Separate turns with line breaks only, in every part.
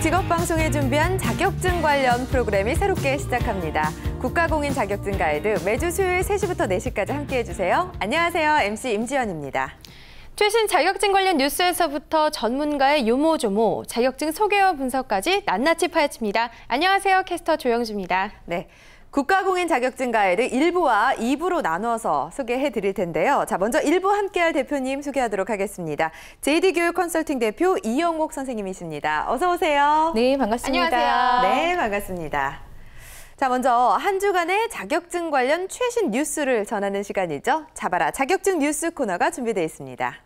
직업방송에 준비한 자격증 관련 프로그램이 새롭게 시작합니다. 국가공인 자격증 가이드 매주 수요일 3시부터 4시까지 함께해 주세요. 안녕하세요. MC 임지연입니다.
최신 자격증 관련 뉴스에서부터 전문가의 요모조모, 자격증 소개와 분석까지 낱낱이 파헤칩니다. 안녕하세요. 캐스터 조영주입니다.
네. 국가공인 자격증 가이드 1부와 2부로 나눠서 소개해 드릴 텐데요. 자, 먼저 1부 함께할 대표님 소개하도록 하겠습니다. JD교육 컨설팅 대표 이영옥 선생님이십니다. 어서 오세요.
네, 반갑습니다.
안녕하세요.
네, 반갑습니다. 자, 먼저 한 주간의 자격증 관련 최신 뉴스를 전하는 시간이죠. 잡아라 자격증 뉴스 코너가 준비되어 있습니다.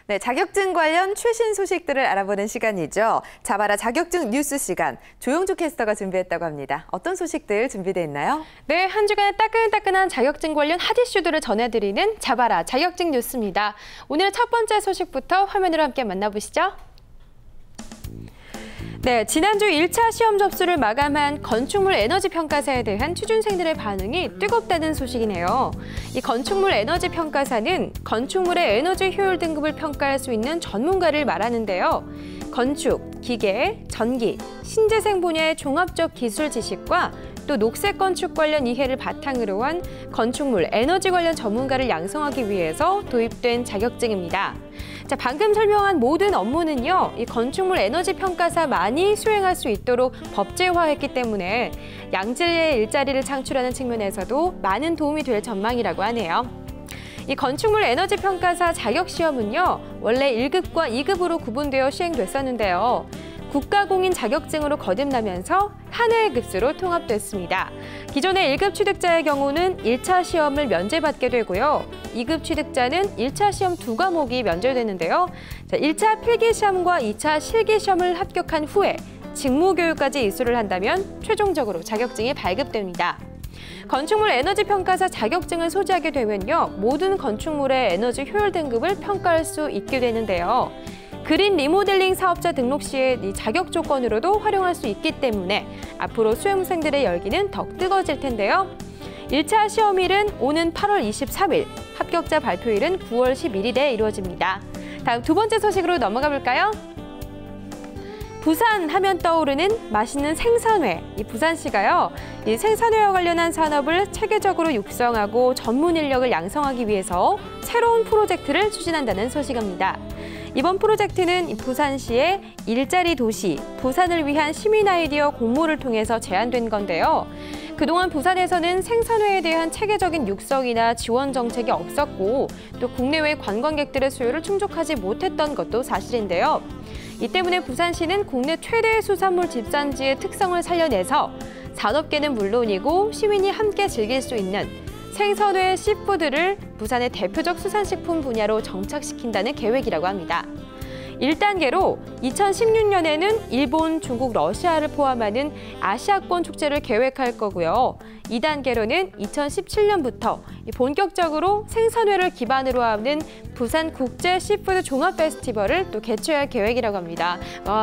네, 자격증 관련 최신 소식들을 알아보는 시간이죠. 잡아라 자격증 뉴스 시간, 조영주 캐스터가 준비했다고 합니다. 어떤 소식들 준비되어 있나요?
네, 한 주간의 따끈따끈한 자격증 관련 핫 이슈들을 전해드리는 잡아라 자격증 뉴스입니다. 오늘 첫 번째 소식부터 화면으로 함께 만나보시죠. 네, 지난주 1차 시험 접수를 마감한 건축물 에너지 평가사에 대한 취준생들의 반응이 뜨겁다는 소식이네요. 이 건축물 에너지 평가사는 건축물의 에너지 효율 등급을 평가할 수 있는 전문가를 말하는데요. 건축, 기계, 전기, 신재생 분야의 종합적 기술 지식과 또 녹색 건축 관련 이해를 바탕으로 한 건축물 에너지 관련 전문가를 양성하기 위해서 도입된 자격증입니다. 자, 방금 설명한 모든 업무는요, 이 건축물 에너지 평가사만이 수행할 수 있도록 법제화했기 때문에 양질의 일자리를 창출하는 측면에서도 많은 도움이 될 전망이라고 하네요. 이 건축물 에너지 평가사 자격 시험은요, 원래 1급과 2급으로 구분되어 시행됐었는데요. 국가공인 자격증으로 거듭나면서 하나의 급수로 통합됐습니다. 기존의 1급 취득자의 경우는 1차 시험을 면제받게 되고요. 2급 취득자는 1차 시험 2과목이 면제되는데요. 자, 1차 필기시험과 2차 실기시험을 합격한 후에 직무교육까지 이수를 한다면 최종적으로 자격증이 발급됩니다. 건축물 에너지 평가사 자격증을 소지하게 되면요, 모든 건축물의 에너지 효율 등급을 평가할 수 있게 되는데요. 그린 리모델링 사업자 등록 시에 이 자격 조건으로도 활용할 수 있기 때문에 앞으로 수험생들의 열기는 더욱 뜨거워질 텐데요. 1차 시험일은 오는 8월 23일, 합격자 발표일은 9월 11일에 이루어집니다. 다음 두 번째 소식으로 넘어가 볼까요? 부산 하면 떠오르는 맛있는 생선회. 이 부산시가요, 이 생선회와 관련한 산업을 체계적으로 육성하고 전문 인력을 양성하기 위해서 새로운 프로젝트를 추진한다는 소식입니다. 이번 프로젝트는 부산시의 일자리 도시, 부산을 위한 시민 아이디어 공모를 통해서 제안된 건데요. 그동안 부산에서는 생선회에 대한 체계적인 육성이나 지원 정책이 없었고 또 국내외 관광객들의 수요를 충족하지 못했던 것도 사실인데요. 이 때문에 부산시는 국내 최대의 수산물 집산지의 특성을 살려내서 산업계는 물론이고 시민이 함께 즐길 수 있는 생선회 씨푸드를 부산의 대표적 수산식품 분야로 정착시킨다는 계획이라고 합니다. 1단계로 2016년에는 일본, 중국, 러시아를 포함하는 아시아권 축제를 계획할 거고요. 2단계로는 2017년부터 본격적으로 생선회를 기반으로 하는 부산 국제 씨푸드 종합 페스티벌을 또 개최할 계획이라고 합니다.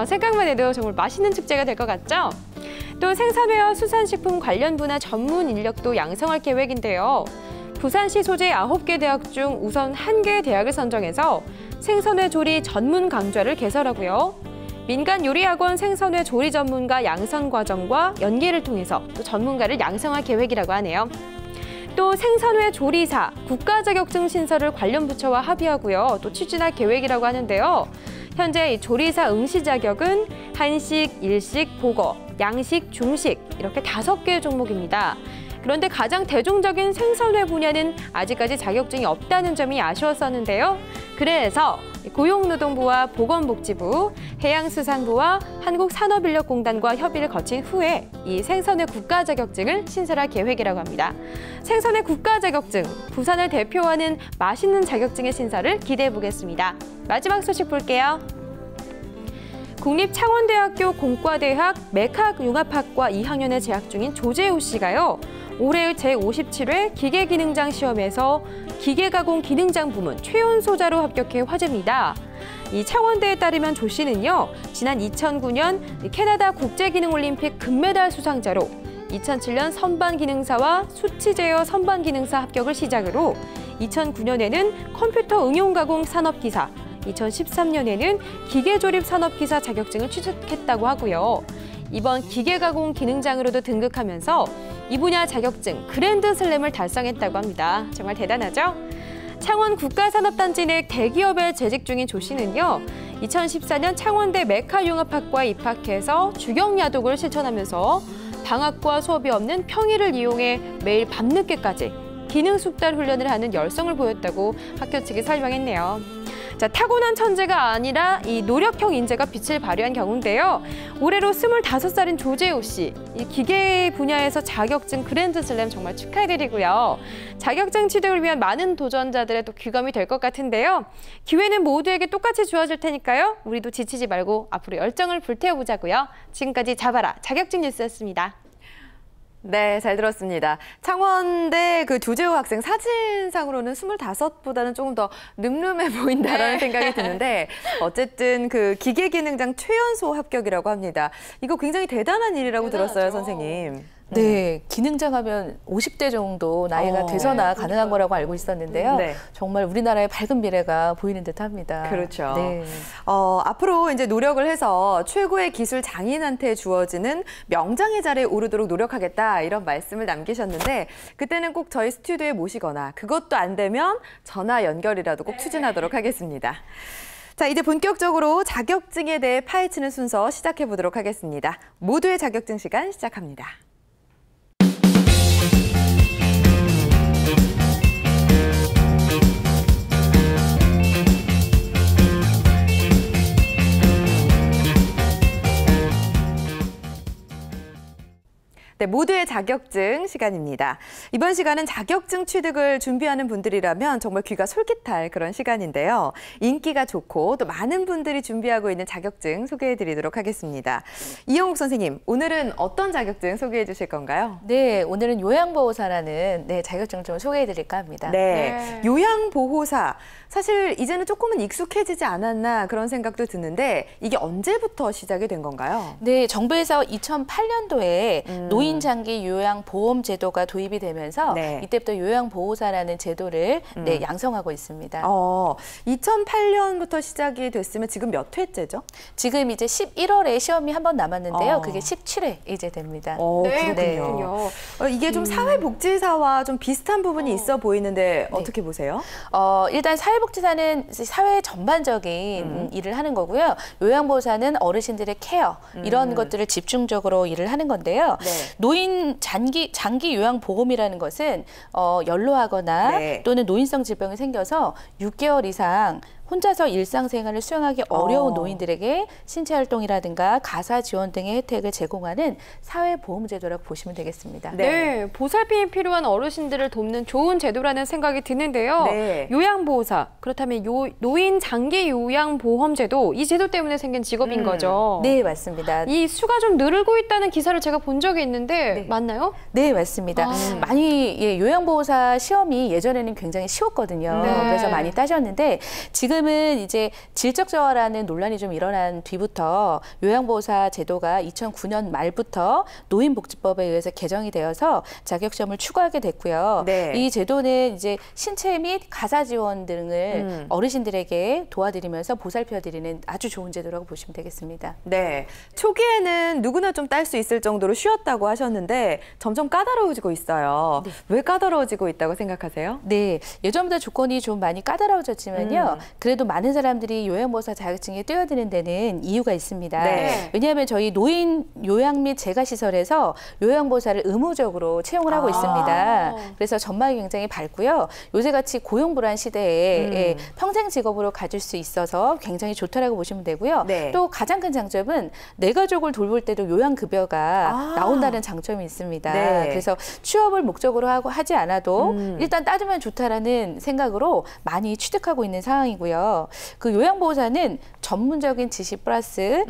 생각만 해도 정말 맛있는 축제가 될 것 같죠? 또 생선회와 수산식품 관련 분야 전문 인력도 양성할 계획인데요. 부산시 소재 9개 대학 중 우선 1개의 대학을 선정해서 생선회 조리 전문 강좌를 개설하고요. 민간 요리학원 생선회 조리 전문가 양성 과정과 연계를 통해서 또 전문가를 양성할 계획이라고 하네요. 또 생선회 조리사 국가 자격증 신설을 관련 부처와 합의하고요. 또 추진할 계획이라고 하는데요. 현재 이 조리사 응시 자격은 한식, 일식, 보거, 양식, 중식 이렇게 5개의 종목입니다. 그런데 가장 대중적인 생선회 분야는 아직까지 자격증이 없다는 점이 아쉬웠었는데요. 그래서 고용노동부와 보건복지부, 해양수산부와 한국산업인력공단과 협의를 거친 후에 이 생선회 국가 자격증을 신설할 계획이라고 합니다. 생선회 국가 자격증, 부산을 대표하는 맛있는 자격증의 신설을 기대해 보겠습니다. 마지막 소식 볼게요. 국립창원대학교 공과대학 메카융합학과 2학년에 재학 중인 조재호 씨가요. 올해 제57회 기계기능장 시험에서 기계가공 기능장 부문 최연소자로 합격해 화제입니다. 이 창원대에 따르면 조 씨는요, 지난 2009년 캐나다 국제기능올림픽 금메달 수상자로 2007년 선반기능사와 수치 제어 선반기능사 합격을 시작으로 2009년에는 컴퓨터 응용가공 산업기사, 2013년에는 기계조립 산업기사 자격증을 취득했다고 하고요. 이번 기계가공 기능장으로도 등극하면서 이 분야 자격증 그랜드슬램을 달성했다고 합니다. 정말 대단하죠? 창원 국가산업단지 내 대기업에 재직 중인 조 씨는요, 2014년 창원대 메카융합학과에 입학해서 주경야독을 실천하면서 방학과 수업이 없는 평일을 이용해 매일 밤늦게까지 기능 숙달 훈련을 하는 열성을 보였다고 학교 측이 설명했네요. 자, 타고난 천재가 아니라 이 노력형 인재가 빛을 발휘한 경우인데요. 올해로 25살인 조재호 씨, 이 기계 분야에서 자격증 그랜드슬램 정말 축하드리고요. 자격증 취득을 위한 많은 도전자들의 또 귀감이 될 것 같은데요. 기회는 모두에게 똑같이 주어질 테니까요. 우리도 지치지 말고 앞으로 열정을 불태워보자고요. 지금까지 잡아라 자격증 뉴스였습니다.
네, 잘 들었습니다. 창원대 그 조재호 학생 사진상으로는 25보다는 조금 더 늠름해 보인다라는 생각이 드는데 어쨌든 그 기계기능장 최연소 합격이라고 합니다. 이거 굉장히 대단한 일이라고 들었어요, 선생님.
네, 기능장 하면 50대 정도 나이가 돼서나 가능한 거라고 알고 있었는데요.
네.
정말 우리나라의 밝은 미래가 보이는 듯합니다.
그렇죠.
네.
앞으로 이제 노력을 해서 최고의 기술 장인한테 주어지는 명장의 자리에 오르도록 노력하겠다 이런 말씀을 남기셨는데 그때는 꼭 저희 스튜디오에 모시거나 그것도 안 되면 전화 연결이라도 꼭 추진하도록 하겠습니다. 자, 이제 본격적으로 자격증에 대해 파헤치는 순서 시작해 보도록 하겠습니다. 모두의 자격증 시간 시작합니다. 네, 모두의 자격증 시간입니다. 이번 시간은 자격증 취득을 준비하는 분들이라면 정말 귀가 솔깃할 그런 시간인데요. 인기가 좋고 또 많은 분들이 준비하고 있는 자격증 소개해드리도록 하겠습니다. 이영옥 선생님, 오늘은 어떤 자격증 소개해 주실 건가요?
네, 오늘은 요양보호사라는 자격증을 좀 소개해드릴까 합니다.
네, 요양보호사. 사실 이제는 조금은 익숙해지지 않았나 그런 생각도 드는데 이게 언제부터 시작이 된 건가요?
네, 정부에서 2008년도에 노인장기 요양보험 제도가 도입이 되면서 이때부터 요양보호사라는 제도를 양성하고 있습니다.
2008년부터 시작이 됐으면 지금 몇 회째죠?
지금 이제 11월에 시험이 한 번 남았는데요. 그게 17회 이제 됩니다.
그렇군요. 이게 좀 사회복지사와 좀 비슷한 부분이 있어 보이는데 어떻게 보세요?
일단 사회복지사는 사회 전반적인 일을 하는 거고요. 요양보호사는 어르신들의 케어 이런 것들을 집중적으로 일을 하는 건데요. 노인 장기 요양보험이라는 것은 연로하거나 또는 노인성 질병이 생겨서 6개월 이상 혼자서 일상생활을 수행하기 어려운 노인들에게 신체활동이라든가 가사 지원 등의 혜택을 제공하는 사회보험제도라고 보시면 되겠습니다.
네, 보살핌이 필요한 어르신들을 돕는 좋은 제도라는 생각이 드는데요. 요양보호사, 그렇다면 노인 장기 요양보험제도, 이 제도 때문에 생긴 직업인 거죠?
네, 맞습니다.
이 수가 좀 늘고 있다는 기사를 제가 본 적이 있는데 맞나요?
네, 맞습니다. 많이 요양보호사 시험이 예전에는 굉장히 쉬웠거든요. 그래서 많이 따졌는데 지금은 이제 질적 저하라는 논란이 좀 일어난 뒤부터 요양보호사 제도가 2009년 말부터 노인복지법에 의해서 개정이 되어서 자격시험을 추구하게 됐고요. 이 제도는 이제 신체 및 가사 지원 등을 어르신들에게 도와드리면서 보살펴드리는 아주 좋은 제도라고 보시면 되겠습니다.
네, 초기에는 누구나 좀 딸 수 있을 정도로 쉬웠다고 하셨는데 점점 까다로워지고 있어요. 왜 까다로워지고 있다고 생각하세요?
네, 예전보다 조건이 좀 많이 까다로워졌지만요. 그래도 많은 사람들이 요양보호사 자격증에 뛰어드는 데는 이유가 있습니다. 왜냐하면 저희 노인 요양 및 재가시설에서 요양보호사를 의무적으로 채용을 하고 있습니다. 그래서 전망이 굉장히 밝고요. 요새같이 고용불안 시대에 평생 직업으로 가질 수 있어서 굉장히 좋다라고 보시면 되고요. 또 가장 큰 장점은 내 가족을 돌볼 때도 요양급여가 나온다는 장점이 있습니다. 그래서 취업을 목적으로 하지 않아도 일단 따두면 좋다라는 생각으로 많이 취득하고 있는 상황이고요. 있고요. 그 요양보호사는 전문적인 지식 플러스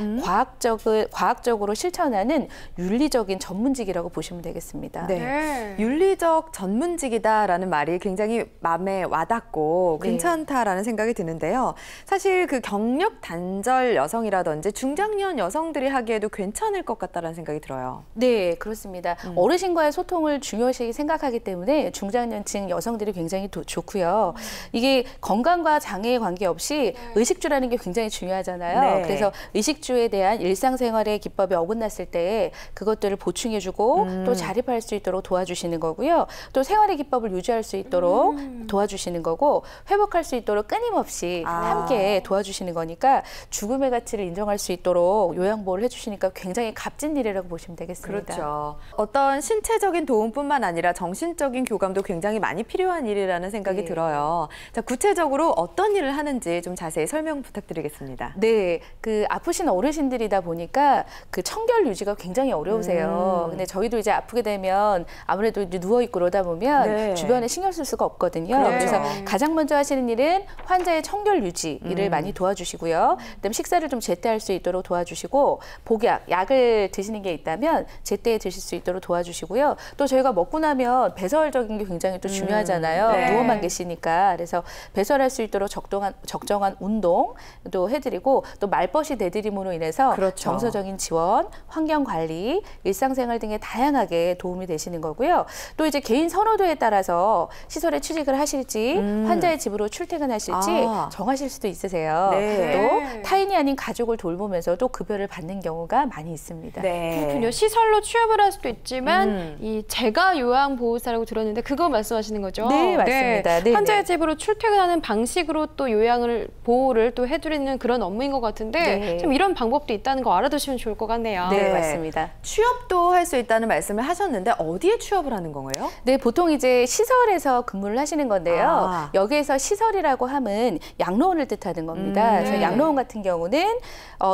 과학적으로 실천하는 윤리적인 전문직이라고 보시면 되겠습니다.
네. 윤리적 전문직이다라는 말이 굉장히 마음에 와닿고 괜찮다라는 생각이 드는데요. 사실 그 경력 단절 여성이라든지 중장년 여성들이 하기에도 괜찮을 것 같다라는 생각이 들어요.
네, 그렇습니다. 어르신과의 소통을 중요시 생각하기 때문에 중장년층 여성들이 굉장히 좋고요. 이게 건강과 장애에 관계없이 의식주라는 게 굉장히 중요하잖아요.
네.
그래서 의식주에 대한 일상생활의 기법이 어긋났을 때 그것들을 보충해주고 또 자립할 수 있도록 도와주시는 거고요. 또 생활의 기법을 유지할 수 있도록 도와주시는 거고 회복할 수 있도록 끊임없이 함께 도와주시는 거니까 죽음의 가치를 인정할 수 있도록 요양보호를 해주시니까 굉장히 값진 일이라고 보시면 되겠습니다.
그렇죠. 어떤 신체적인 도움뿐만 아니라 정신적인 교감도 굉장히 많이 필요한 일이라는 생각이 들어요. 자, 구체적으로 어떤 일을 하는지 좀 자세히 설명 부탁드리겠습니다.
네, 그 아프신 어르신들이다 보니까 그 청결 유지가 굉장히 어려우세요. 근데 저희도 이제 아프게 되면 아무래도 이제 누워 있고 그러다 보면 주변에 신경 쓸 수가 없거든요.
그렇죠.
그래서 가장 먼저 하시는 일은 환자의 청결 유지 일을 많이 도와주시고요. 그다음에 식사를 좀 제때할 수 있도록 도와주시고 복약, 약을 드시는 게 있다면 제때에 드실 수 있도록 도와주시고요. 또 저희가 먹고 나면 배설적인 게 굉장히 또 중요하잖아요. 누워만 계시니까. 그래서 배설할 수 있도록 적정한 운동도 해드리고 또 말벗이 내드림으로 인해서 정서적인 지원, 환경 관리, 일상생활 등에 다양하게 도움이 되시는 거고요. 또 이제 개인 선호도에 따라서 시설에 취직을 하실지 환자의 집으로 출퇴근하실지 정하실 수도 있으세요. 또 타인이 아닌 가족을 돌보면서도 급여를 받는 경우가 많이 있습니다.
그렇군요. 시설로 취업을 할 수도 있지만 이 재가 요양보호사라고 들었는데 그거 말씀하시는 거죠?
네, 맞습니다. 네,
환자의 집으로 출퇴근하는 방식으로 또 요양을 보호를 또 해드리는 그런 업무인 것 같은데 좀 이런 방법도 있다는 거 알아두시면 좋을 것 같네요.
네, 맞습니다.
취업도 할 수 있다는 말씀을 하셨는데 어디에 취업을 하는 건가요?
네, 보통 이제 시설에서 근무를 하시는 건데요. 여기에서 시설이라고 함은 양로원을 뜻하는 겁니다. 그래서 양로원 같은 경우는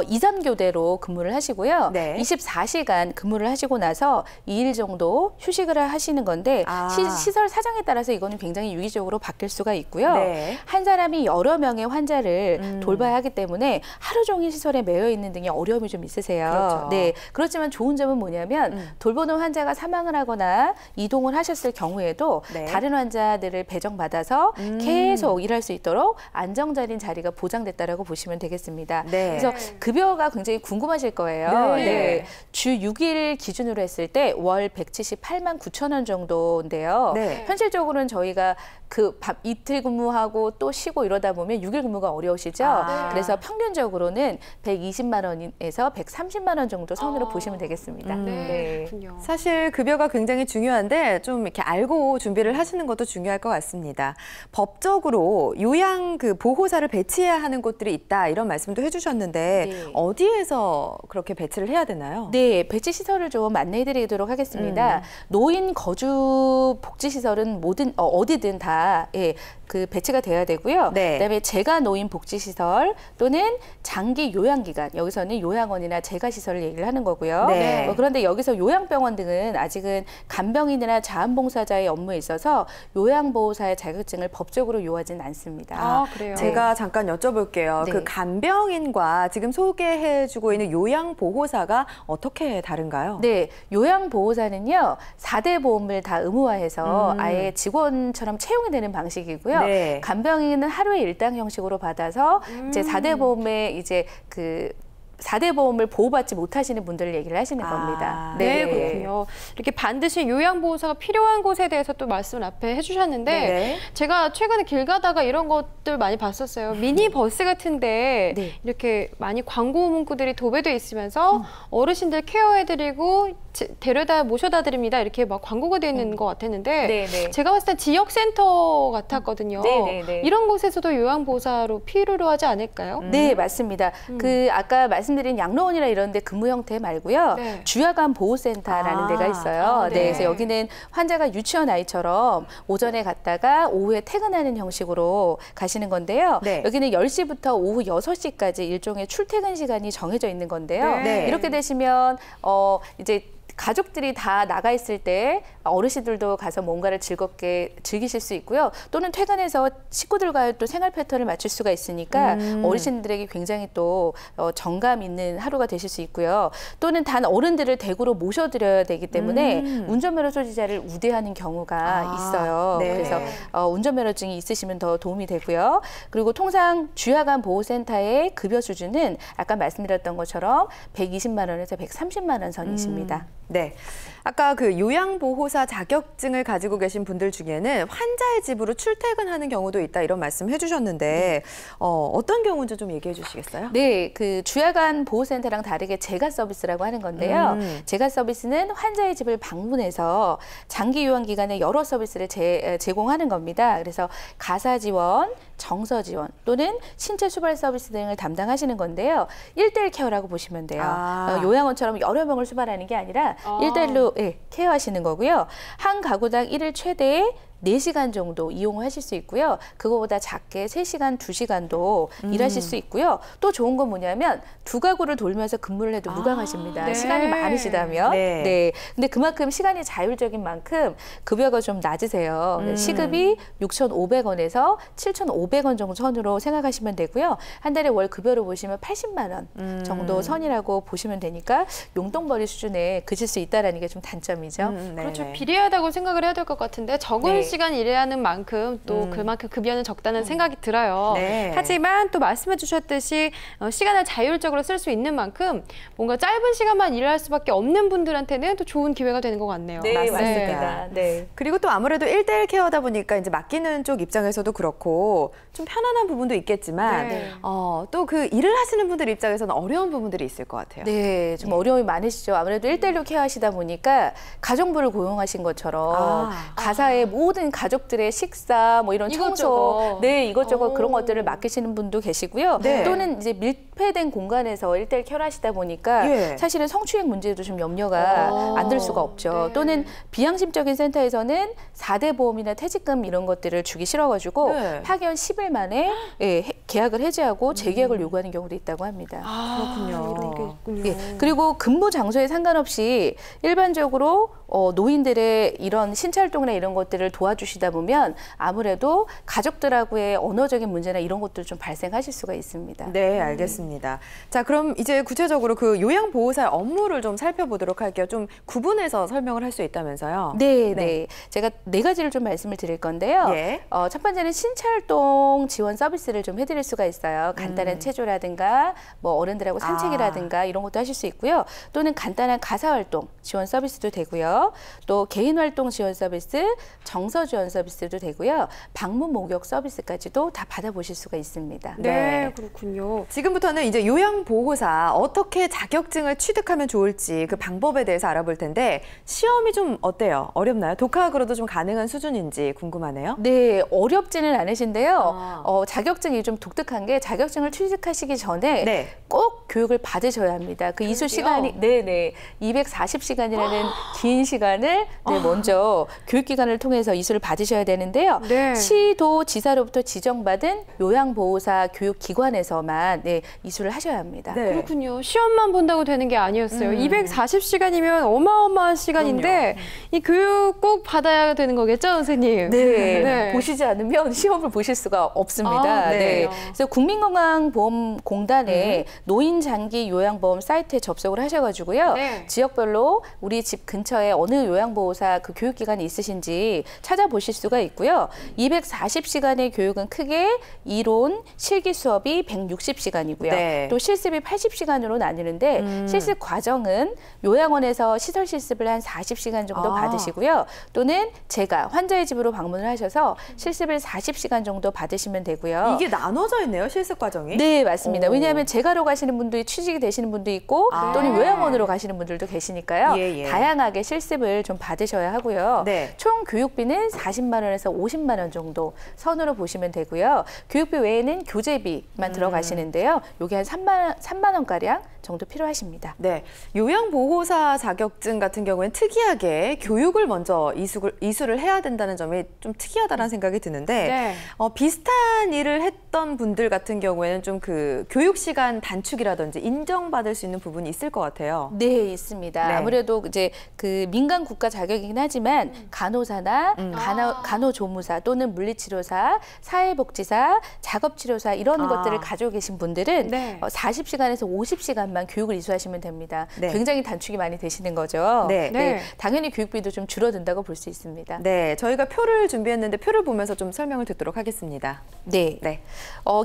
2, 3교대로 근무를 하시고요. 24시간 근무를 하시고 나서 2일 정도 휴식을 하시는 건데 시설 사정에 따라서 이거는 굉장히 유기적으로 바뀔 수가 있고요. 한 사람이 여러 명의 환자를 돌봐야 하기 때문에 하루 종일 시설에 매여 있는 등의 어려움이 좀 있으세요. 네, 그렇지만 좋은 점은 뭐냐면 돌보는 환자가 사망을 하거나 이동을 하셨을 경우에도 다른 환자들을 배정받아서 계속 일할 수 있도록 안정적인 자리가 보장됐다라고 보시면 되겠습니다. 그래서 급여가 굉장히 궁금하실 거예요. 주 6일 기준으로 했을 때 월 178만 9천 원 정도인데요. 현실적으로는 저희가 그 이틀 근무하고 또 쉬고 이러다 보면 6일 근무가 어려우시죠? 그래서 평균적으로는 120만 원에서 130만 원 정도 선으로 보시면 되겠습니다.
사실 급여가 굉장히 중요한데 좀 이렇게 알고 준비를 하시는 것도 중요할 것 같습니다. 법적으로 요양 그 보호사를 배치해야 하는 곳들이 있다 이런 말씀도 해주셨는데 어디에서 그렇게 배치를 해야 되나요?
네, 배치 시설을 좀 안내해드리도록 하겠습니다. 노인 거주 복지 시설은 어디든 다 그 배치가 돼야 되고요. 그다음에 재가 노인 복지 시설 또는 장기 요양기관, 여기서는 요양원이나 재가 시설을 얘기를 하는 거고요. 그런데 여기서 요양병원 등은 아직은 간병인이나 자원봉사자의 업무에 있어서 요양보호사의 자격증을 법적으로 요하지는 않습니다.
그래요?
제가 잠깐 여쭤볼게요. 그 간병인과 지금 소개해주고 있는 요양보호사가 어떻게 다른가요?
네, 요양보호사는요 4대 보험을 다 의무화해서 아예 직원처럼 채용이 되는 방식이고요. 간병인은 하루에 일당 형식으로 받아서 이제 4대 보험에 이제 그 4대 보험을 보호받지 못하시는 분들을 얘기를 하시는 겁니다.
그렇군요. 이렇게 반드시 요양보호사가 필요한 곳에 대해서 또 말씀을 앞에 해주셨는데 제가 최근에 길 가다가 이런 것들 많이 봤었어요. 미니버스 같은데 이렇게 많이 광고 문구들이 도배돼 있으면서 어르신들 케어해드리고 데려다 모셔다 드립니다. 이렇게 막 광고가 되어 있는 것 같았는데 제가 봤을 때 지역센터 같았거든요. 이런 곳에서도 요양보호사로 필요로 하지 않을까요?
네, 맞습니다. 그 아까 말씀드린 양로원이나 이런 데 근무 형태 말고요. 주야간 보호센터라는 데가 있어요. 그래서 여기는 환자가 유치원 아이처럼 오전에 갔다가 오후에 퇴근하는 형식으로 가시는 건데요. 여기는 10시부터 오후 6시까지 일종의 출퇴근 시간이 정해져 있는 건데요. 이렇게 되시면 이제 가족들이 다 나가 있을 때 어르신들도 가서 뭔가를 즐겁게 즐기실 수 있고요. 또는 퇴근해서 식구들과의 또 생활 패턴을 맞출 수가 있으니까 어르신들에게 굉장히 또 정감 있는 하루가 되실 수 있고요. 또는 단 어른들을 댁으로 모셔드려야 되기 때문에 운전면허 소지자를 우대하는 경우가 있어요.
네.
그래서 운전면허증이 있으시면 더 도움이 되고요. 그리고 통상 주야간 보호센터의 급여 수준은 아까 말씀드렸던 것처럼 120만 원에서 130만 원 선이십니다.
네. 아까 그 요양보호사 자격증을 가지고 계신 분들 중에는 환자의 집으로 출퇴근하는 경우도 있다 이런 말씀 해주셨는데 어떤 경우인지 좀 얘기해 주시겠어요?
네, 그 주야간 보호센터랑 다르게 재가 서비스라고 하는 건데요. 재가 서비스는 환자의 집을 방문해서 장기 요양 기간에 여러 서비스를 제공하는 겁니다. 그래서 가사 지원, 정서 지원 또는 신체 수발 서비스 등을 담당하시는 건데요. 1:1 케어라고 보시면 돼요. 요양원처럼 여러 명을 수발하는 게 아니라 1:1로 케어하시는 거고요. 한 가구당 1일 최대 4시간 정도 이용하실 수 있고요. 그거보다 작게 3시간, 2시간도 일하실 수 있고요. 또 좋은 건 뭐냐면 두 가구를 돌면서 근무를 해도 무감하십니다.
네.
시간이 많으시다면.
네.
네. 근데 그만큼 시간이 자율적인 만큼 급여가 좀 낮으세요. 시급이 6,500원에서 7,500원 정도 선으로 생각하시면 되고요. 한 달에 월 급여로 보시면 80만 원 정도 선이라고 보시면 되니까 용돈벌이 수준에 그칠 수 있다는 게 좀 단점이죠.
그렇죠. 비례하다고 생각을 해야 될 것 같은데 적은
네.
시간 일해야 하는 만큼 또 그만큼 급여는 적다는 생각이 들어요.
네.
하지만 또 말씀해 주셨듯이 시간을 자율적으로 쓸 수 있는 만큼 뭔가 짧은 시간만 일할 수밖에 없는 분들한테는 또 좋은 기회가 되는 것 같네요.
네, 맞습니다. 네.
그리고 또 아무래도 1:1 케어다 보니까 이제 맡기는 쪽 입장에서도 그렇고 좀 편안한 부분도 있겠지만
네.
또 그 일을 하시는 분들 입장에서는 어려운 부분들이 있을 것 같아요.
네, 좀 어려움이 많으시죠. 아무래도 1:1로 케어하시다 보니까 가정부를 고용하신 것처럼 가사의 모든 가족들의 식사, 뭐 이런 청소,
이것저것.
네, 이것저것 그런 것들을 맡기시는 분도 계시고요.
네.
또는 이제 밀폐된 공간에서 1:1 케어하시다 보니까
예.
사실은 성추행 문제도 좀 염려가 안 들 수가 없죠.
네.
또는 비양심적인 센터에서는 4대 보험이나 퇴직금 이런 것들을 주기 싫어가지고
네.
파견 10일 만에 계약을 해지하고 재계약을 요구하는 경우도 있다고 합니다.
그렇군요.
이런 게 있군요.
예, 그리고 근무 장소에 상관없이 일반적으로 노인들의 이런 신체활동이나 이런 것들을 도와주시다 보면 아무래도 가족들하고의 언어적인 문제나 이런 것들 좀 발생하실 수가 있습니다.
네, 알겠습니다. 자, 그럼 이제 구체적으로 그 요양보호사의 업무를 좀 살펴보도록 할게요. 좀 구분해서 설명을 할 수 있다면서요?
네, 네. 제가 4가지를 좀 말씀을 드릴 건데요.
예.
첫 번째는 신체활동 지원 서비스를 좀 해드릴 수가 있어요. 간단한 체조라든가 뭐 어른들하고 산책이라든가 이런 것도 하실 수 있고요. 또는 간단한 가사활동 지원 서비스도 되고요. 또 개인활동 지원 서비스, 정서 지원 서비스도 되고요. 방문 목욕 서비스까지도 다 받아보실 수가 있습니다.
네, 그렇군요.
지금부터는 이제 요양보호사 어떻게 자격증을 취득하면 좋을지 그 방법에 대해서 알아볼 텐데 시험이 좀 어때요? 어렵나요? 독학으로도 좀 가능한 수준인지 궁금하네요.
네, 어렵지는 않으신데요. 자격증이 좀 독특한 게 자격증을 취득하시기 전에
네.
꼭 교육을 받으셔야 합니다. 그 이수 시간이 240시간이라는 긴 시간을 먼저 교육기관을 통해서 이수를 받으셔야 되는데요.
네.
시도 지사로부터 지정받은 요양보호사 교육기관에서만 이수를 하셔야 합니다.
네.
그렇군요. 시험만 본다고 되는 게 아니었어요. 240시간이면 어마어마한 시간인데 이 교육 꼭 받아야 되는 거겠죠, 선생님?
네. 보시지 않으면 시험을 보실 수가 없습니다.
네.
그래서 국민건강보험공단의 노인장기 요양보험 사이트에 접속을 하셔가지고요.
네.
지역별로 우리 집 근처에 어느 요양보호사 그 교육기관이 있으신지 찾아보실 수가 있고요. 240시간의 교육은 크게 이론, 실기 수업이 160시간이고요.
네.
또 실습이 80시간으로 나뉘는데 실습 과정은 요양원에서 시설 실습을 한 40시간 정도 받으시고요. 또는 제가 환자의 집으로 방문을 하셔서 실습을 40시간 정도 받으시면 되고요.
이게 나눠져 있네요, 실습 과정이?
네, 맞습니다. 왜냐하면 제가로 가시는 분도 취직이 되시는 분도 있고 또는 요양원으로 가시는 분들도 계시니까요.
예, 예.
다양하게 실습 실습을 좀 받으셔야 하고요.
네.
총 교육비는 40만 원에서 50만 원 정도 선으로 보시면 되고요. 교육비 외에는 교재비만 들어가시는데요. 요게 한 3만 원가량 정도 필요하십니다.
네, 요양보호사 자격증 같은 경우에는 특이하게 교육을 먼저 이수를 해야 된다는 점이 좀 특이하다는 생각이 드는데
네.
비슷한 일을 했던 분들 같은 경우에는 좀 그 교육 시간 단축이라든지 인정받을 수 있는 부분이 있을 것 같아요.
네, 있습니다.
네.
아무래도 이제 그 민간 국가 자격이긴 하지만 간호사나 간호조무사 또는 물리치료사, 사회복지사, 작업치료사 이런 것들을 가지고 계신 분들은
네.
40시간에서 50시간만 교육을 이수하시면 됩니다.
네.
굉장히 단축이 많이 되시는 거죠.
네.
네.
당연히 교육비도 좀 줄어든다고 볼 수 있습니다.
네, 저희가 표를 준비했는데 표를 보면서 좀 설명을 듣도록 하겠습니다.
네.
네.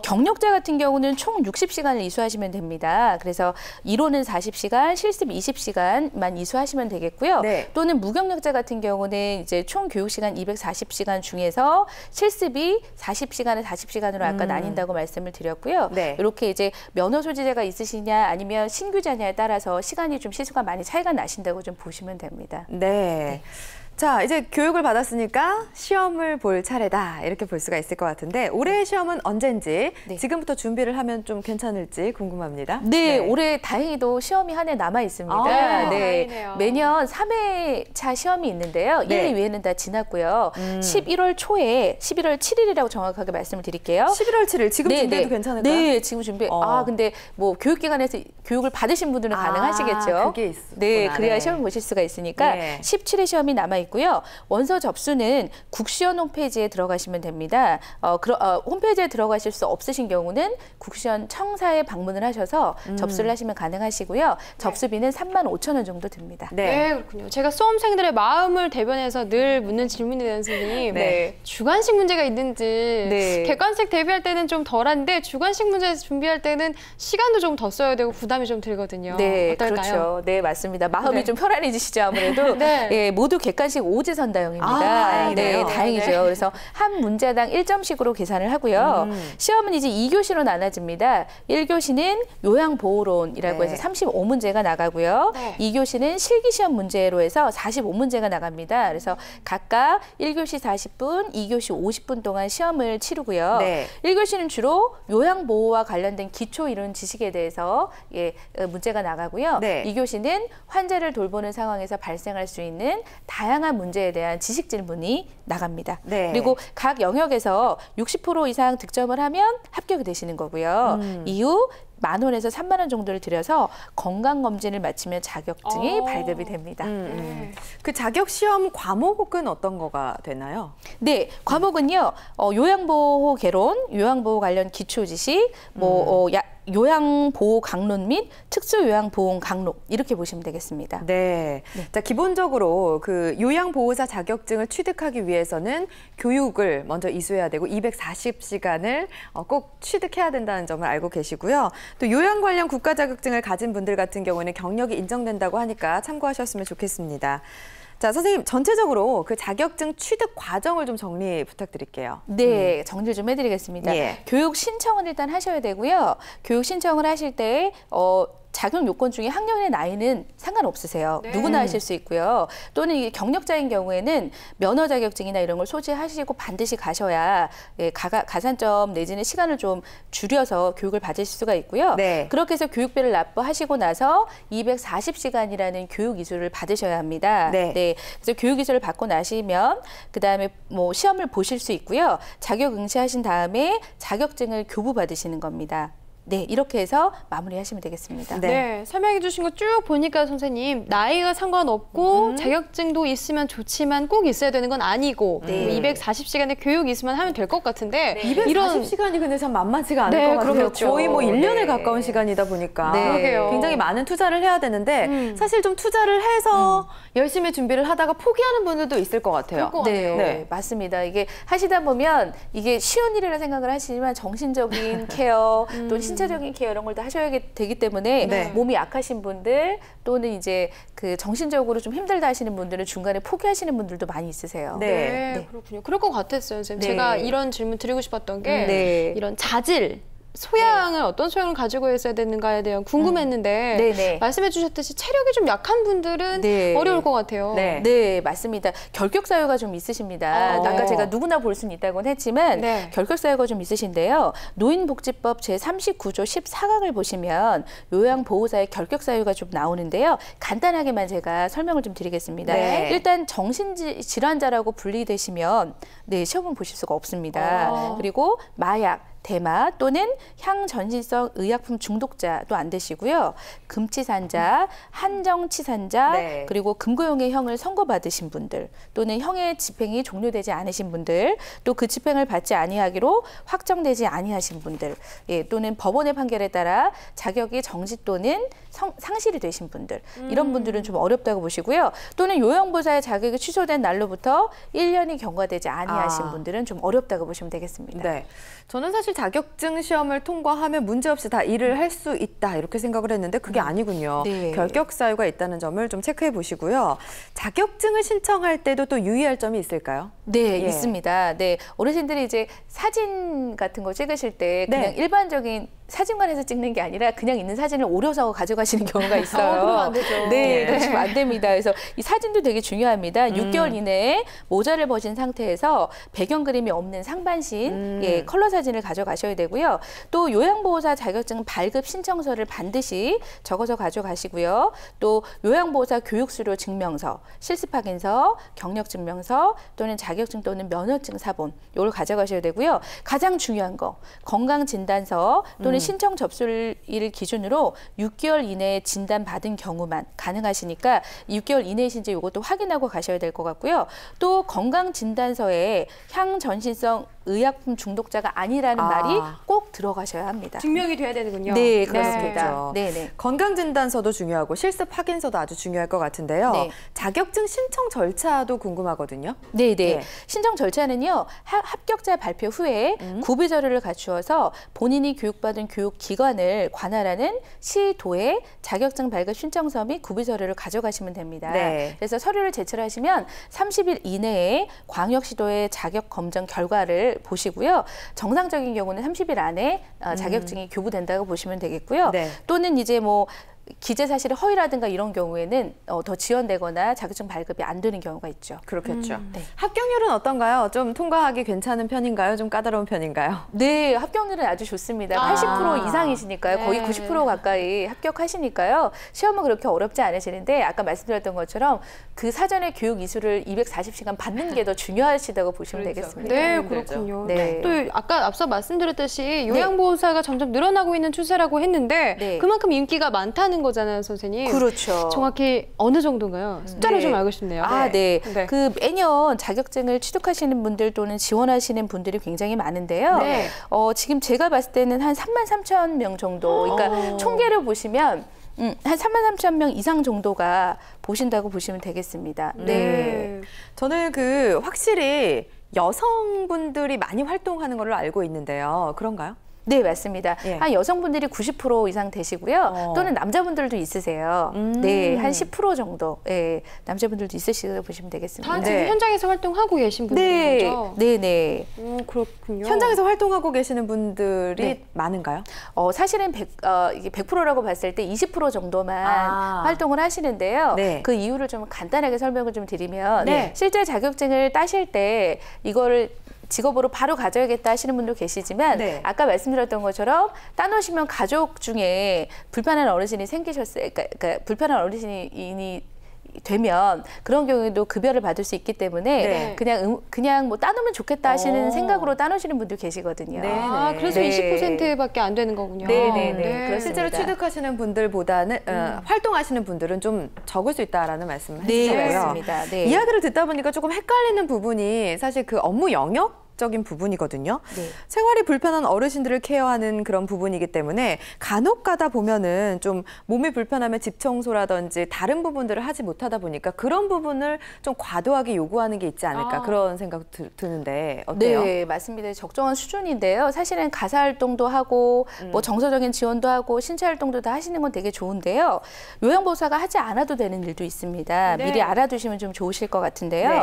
경력자 같은 경우는 총 60시간을 이수하시면 됩니다. 그래서 이론은 40시간, 실습 20시간만 이수하시면 되겠고요.
네.
또는 무경력자 같은 경우는 이제 총 교육시간 240시간 중에서 실습이 40시간에 40시간으로 아까 나뉜다고 말씀을 드렸고요.
네.
이렇게 이제 면허 소지자가 있으시냐 아니면 신규자냐에 따라서 시간이 좀 시수가 많이 차이가 나신다고 좀 보시면 됩니다.
네. 자, 이제 교육을 받았으니까 시험을 볼 차례다 이렇게 볼 수가 있을 것 같은데 올해의 시험은 언젠지
네.
지금부터 준비를 하면 좀 괜찮을지 궁금합니다.
네, 올해 다행히도 시험이 한 해 남아 있습니다.
아,
네,
다행이네요.
매년 3회차 시험이 있는데요.
네.
1, 2회는 다 지났고요. 11월 초에 11월 7일이라고 정확하게 말씀을 드릴게요.
11월 7일 지금
네,
준비해도
네.
괜찮을까요?
네, 지금 준비. 근데 뭐 교육기관에서 교육을 받으신 분들은 가능하시겠죠.
그게 있구나.
네, 그래야
네.
시험 보실 수가 있으니까
네.
17회 시험이 남아 있고요. 원서 접수는 국시원 홈페이지에 들어가시면 됩니다. 홈페이지에 들어가실 수 없으신 경우는 국시원 청사에 방문을 하셔서 접수를 하시면 가능하시고요. 접수비는 35,000원 정도 듭니다.
네, 그렇군요. 제가 수험생들의 마음을 대변해서 늘 묻는 질문이 되는 선생님.
네.
주관식 문제가 있는지
네.
객관식 대비할 때는 좀 덜한데 주관식 문제 준비할 때는 시간도 좀 더 써야 되고 부담이 좀 들거든요.
네,
어떨까요?
그렇죠. 네, 맞습니다. 마음이
네.
좀 편안해지시죠, 아무래도.
네.
예, 모두 객관식 오지선다형입니다.
다행이네요.
네, 다행이죠.
네.
그래서 한 문제당 1점씩으로 계산을 하고요. 시험은 이제 2교시로 나눠집니다. 1교시는 요양보호론이라고
네.
해서 35문제가 나가고요.
네.
2교시는 실기시험 문제로 해서 45문제가 나갑니다. 그래서 각각 1교시 40분, 2교시 50분 동안 시험을 치르고요.
네.
1교시는 주로 요양보호와 관련된 기초 이론 지식에 대해서 문제가 나가고요.
네.
2교시는 환자를 돌보는 상황에서 발생할 수 있는 다양한 문제에 대한 지식 질문이 나갑니다.
네.
그리고 각 영역에서 60% 이상 득점을 하면 합격이 되시는 거고요. 이후 10,000원에서 30,000원 정도를 들여서 건강검진을 마치면 자격증이 발급이 됩니다.
네.
그 자격 시험 과목은 어떤 거가 되나요?
네, 과목은요. 요양보호 개론, 요양보호 관련 기초 지식, 요양보호 강론 및 특수요양보험 강론 이렇게 보시면 되겠습니다.
네. 자, 기본적으로 그 요양보호사 자격증을 취득하기 위해서는 교육을 먼저 이수해야 되고 240시간을 꼭 취득해야 된다는 점을 알고 계시고요. 또 요양 관련 국가 자격증을 가진 분들 같은 경우는 경력이 인정된다고 하니까 참고하셨으면 좋겠습니다. 자, 선생님 전체적으로 그 자격증 취득 과정을 좀 정리 부탁드릴게요.
네, 정리를 좀 해드리겠습니다.
예.
교육 신청을 일단 하셔야 되고요. 교육 신청을 하실 때 자격 요건 중에 학년의 나이는 상관없으세요.
네.
누구나 하실 수 있고요. 또는 이게 경력자인 경우에는 면허 자격증이나 이런 걸 소지하시고 반드시 가셔야 가산점 내지는 시간을 좀 줄여서 교육을 받으실 수가 있고요.
네.
그렇게 해서 교육비를 납부하시고 나서 240시간이라는 교육 이수를 받으셔야 합니다.
네.
그래서 교육 이수를 받고 나시면 그다음에 뭐 시험을 보실 수 있고요. 자격 응시하신 다음에 자격증을 교부 받으시는 겁니다. 네, 이렇게 해서 마무리하시면 되겠습니다.
네, 설명해 주신 거 쭉 보니까 선생님 나이가 상관없고 자격증도 있으면 좋지만 꼭 있어야 되는 건 아니고
네.
240시간의 교육 있으면 하면 될 것 같은데
240시간이 근데 참 만만치가 않을
네,
것 같아요.
그렇죠.
거의 뭐 1년에
네.
가까운 시간이다 보니까
네.
그러게요.
굉장히 많은 투자를 해야 되는데 사실 좀 투자를 해서 열심히 준비를 하다가 포기하는 분들도 있을 것 같아요.
그럴 것
네,
같아요.
네.
맞습니다. 이게 하시다 보면 이게 쉬운 일이라 생각을 하시지만 정신적인 케어 또 신체적인 케어 이런 걸 다 하셔야 되기 때문에
네.
몸이 약하신 분들 또는 이제 그 정신적으로 좀 힘들다 하시는 분들은 중간에 포기하시는 분들도 많이 있으세요.
네.
네, 그렇군요. 그럴 것 같았어요, 선생님.
네.
제가 이런 질문 드리고 싶었던 게
네.
이런 자질, 소양을 어떤 소양을 가지고 있어야 되는가에 대한 궁금했는데
네네.
말씀해 주셨듯이 체력이 좀 약한 분들은
네.
어려울 것 같아요.
네, 맞습니다. 결격 사유가 좀 있으십니다. 아까 제가 누구나 볼 수는 있다고는 했지만
네.
결격 사유가 좀 있으신데요. 노인복지법 제39조 14강을 보시면 요양보호사의 결격 사유가 좀 나오는데요. 간단하게만 제가 설명을 좀 드리겠습니다.
네.
일단 정신질환자라고 분리되시면 네, 시험은 보실 수가 없습니다. 그리고 마약, 대마 또는 향전신성 의약품 중독자도 안 되시고요. 금치산자, 한정치산자,
네.
그리고 금고형의 형을 선고받으신 분들 또는 형의 집행이 종료되지 않으신 분들 또 그 집행을 받지 아니하기로 확정되지 아니하신 분들 예, 또는 법원의 판결에 따라 자격이 정지 또는 상실이 되신 분들 이런 분들은 좀 어렵다고 보시고요. 또는 요양보호사의 자격이 취소된 날로부터 1년이 경과되지 아니하신 분들은 좀 어렵다고 보시면 되겠습니다.
네. 저는 사실 자격증 시험을 통과하면 문제없이 다 일을 할 수 있다 이렇게 생각을 했는데 그게 아니군요.
네.
결격 사유가 있다는 점을 좀 체크해 보시고요. 자격증을 신청할 때도 또 유의할 점이 있을까요?
네,
예.
있습니다. 네, 어르신들이 이제 사진 같은 거 찍으실 때 그냥
네.
일반적인 사진관에서 찍는 게 아니라 그냥 있는 사진을 오려서 가져가시는 경우가 있어요.
그러면 안 되죠.
네, 그러시면 안 됩니다. 그래서 이 사진도 되게 중요합니다. 6개월 이내에 모자를 벗은 상태에서 배경 그림이 없는 상반신 예, 컬러 사진을 가져가셔야 되고요. 또 요양보호사 자격증 발급 신청서를 반드시 적어서 가져가시고요. 또 요양보호사 교육수료 증명서, 실습 확인서, 경력 증명서 또는 자격증 또는 면허증 사본 이걸 가져가셔야 되고요. 가장 중요한 거 건강 진단서 또는 신청 접수일 기준으로 6개월 이내에 진단받은 경우만 가능하시니까 6개월 이내이신지 이것도 확인하고 가셔야 될 것 같고요. 또 건강 진단서에 향전신성 의약품 중독자가 아니라는 말이 꼭 들어가셔야 합니다.
증명이 돼야 되는군요.
네, 그렇습니다.
그렇죠.
네.
건강진단서도 중요하고 실습 확인서도 아주 중요할 것 같은데요.
네.
자격증 신청 절차도 궁금하거든요.
네.
예.
신청 절차는요. 합격자 발표 후에 구비 서류를 갖추어서 본인이 교육받은 교육기관을 관할하는 시, 도의 자격증 발급 신청서 및 구비 서류를 가져가시면 됩니다.
네.
그래서 서류를 제출하시면 30일 이내에 광역시도의 자격 검정 결과를 보시고요. 정상적인 경우는 30일 안에 자격증이 교부된다고 보시면 되겠고요.
네.
또는 이제 뭐 기재 사실의 허위라든가 이런 경우에는 더 지연되거나 자격증 발급이 안 되는 경우가 있죠.
그렇겠죠.
네.
합격률은 어떤가요? 좀 통과하기 괜찮은 편인가요? 좀 까다로운 편인가요?
네, 합격률은 아주 좋습니다. 80% 이상이시니까요. 거의 90% 가까이 합격하시니까요. 시험은 그렇게 어렵지 않으시는데 아까 말씀드렸던 것처럼 그 사전에 교육 이수를 240시간 받는 게 더 중요하시다고 보시면 되겠습니다.
네, 그렇군요.
네.
또 아까 앞서 말씀드렸듯이 요양보호사가 점점 늘어나고 있는 추세라고 했는데
네.
그만큼 인기가 많다는 거잖아요, 선생님.
그렇죠.
정확히 어느 정도인가요? 숫자로
네.
좀 알고 싶네요.
네.
네.
그 매년 자격증을 취득하시는 분들 또는 지원하시는 분들이 굉장히 많은데요.
네.
지금 제가 봤을 때는 한 33,000명 정도. 그러니까 총계를 보시면 한 33,000명 이상 정도가 보신다고 보시면 되겠습니다. 네.
저는 확실히 여성분들이 많이 활동하는 걸로 알고 있는데요. 그런가요?
네, 맞습니다.
예.
한 여성분들이 90% 이상 되시고요. 또는 남자분들도 있으세요. 네, 한 10% 정도. 예, 남자분들도 있으시다고 보시면 되겠습니다.
다 지금
네.
현장에서 활동하고 계신 분들인 거죠?
네.
그렇군요.
현장에서 활동하고 계시는 분들이 많은가요?
사실은 이게 100%라고 봤을 때 20% 정도만 활동을 하시는데요.
네.
그 이유를 좀 간단하게 설명을 좀 드리면
네.
실제 자격증을 따실 때 이거를 직업으로 바로 가져야겠다 하시는 분도 계시지만
네.
아까 말씀드렸던 것처럼 따놓으시면 가족 중에 불편한 어르신이 생기셨어요. 그러니까 불편한 어르신이 되면 그런 경우에도 급여를 받을 수 있기 때문에
네.
그냥 뭐 따놓으면 좋겠다 하시는 생각으로 따놓으시는 분도 계시거든요.
네.
그래서 20%밖에 안 되는 거군요.
네. 그렇습니다.
실제로 취득하시는 분들보다는 활동하시는 분들은 좀 적을 수 있다라는 말씀을 해주셨고요.
네, 맞습니다. 네.
이야기를 듣다 보니까 조금 헷갈리는 부분이 사실 그 업무 영역 적인 부분이거든요.
네.
생활이 불편한 어르신들을 케어하는 그런 부분이기 때문에 간혹 가다 보면은 좀 몸이 불편하면 집 청소라든지 다른 부분들을 하지 못하다 보니까 그런 부분을 좀 과도하게 요구하는 게 있지 않을까 그런 생각 드는데 어때요?
네, 맞습니다. 적정한 수준인데요. 사실은 가사 활동도 하고 뭐 정서적인 지원도 하고 신체 활동도 다 하시는 건 되게 좋은데요. 요양보호사가 하지 않아도 되는 일도 있습니다.
네.
미리 알아두시면 좀 좋으실 것 같은데요.
네.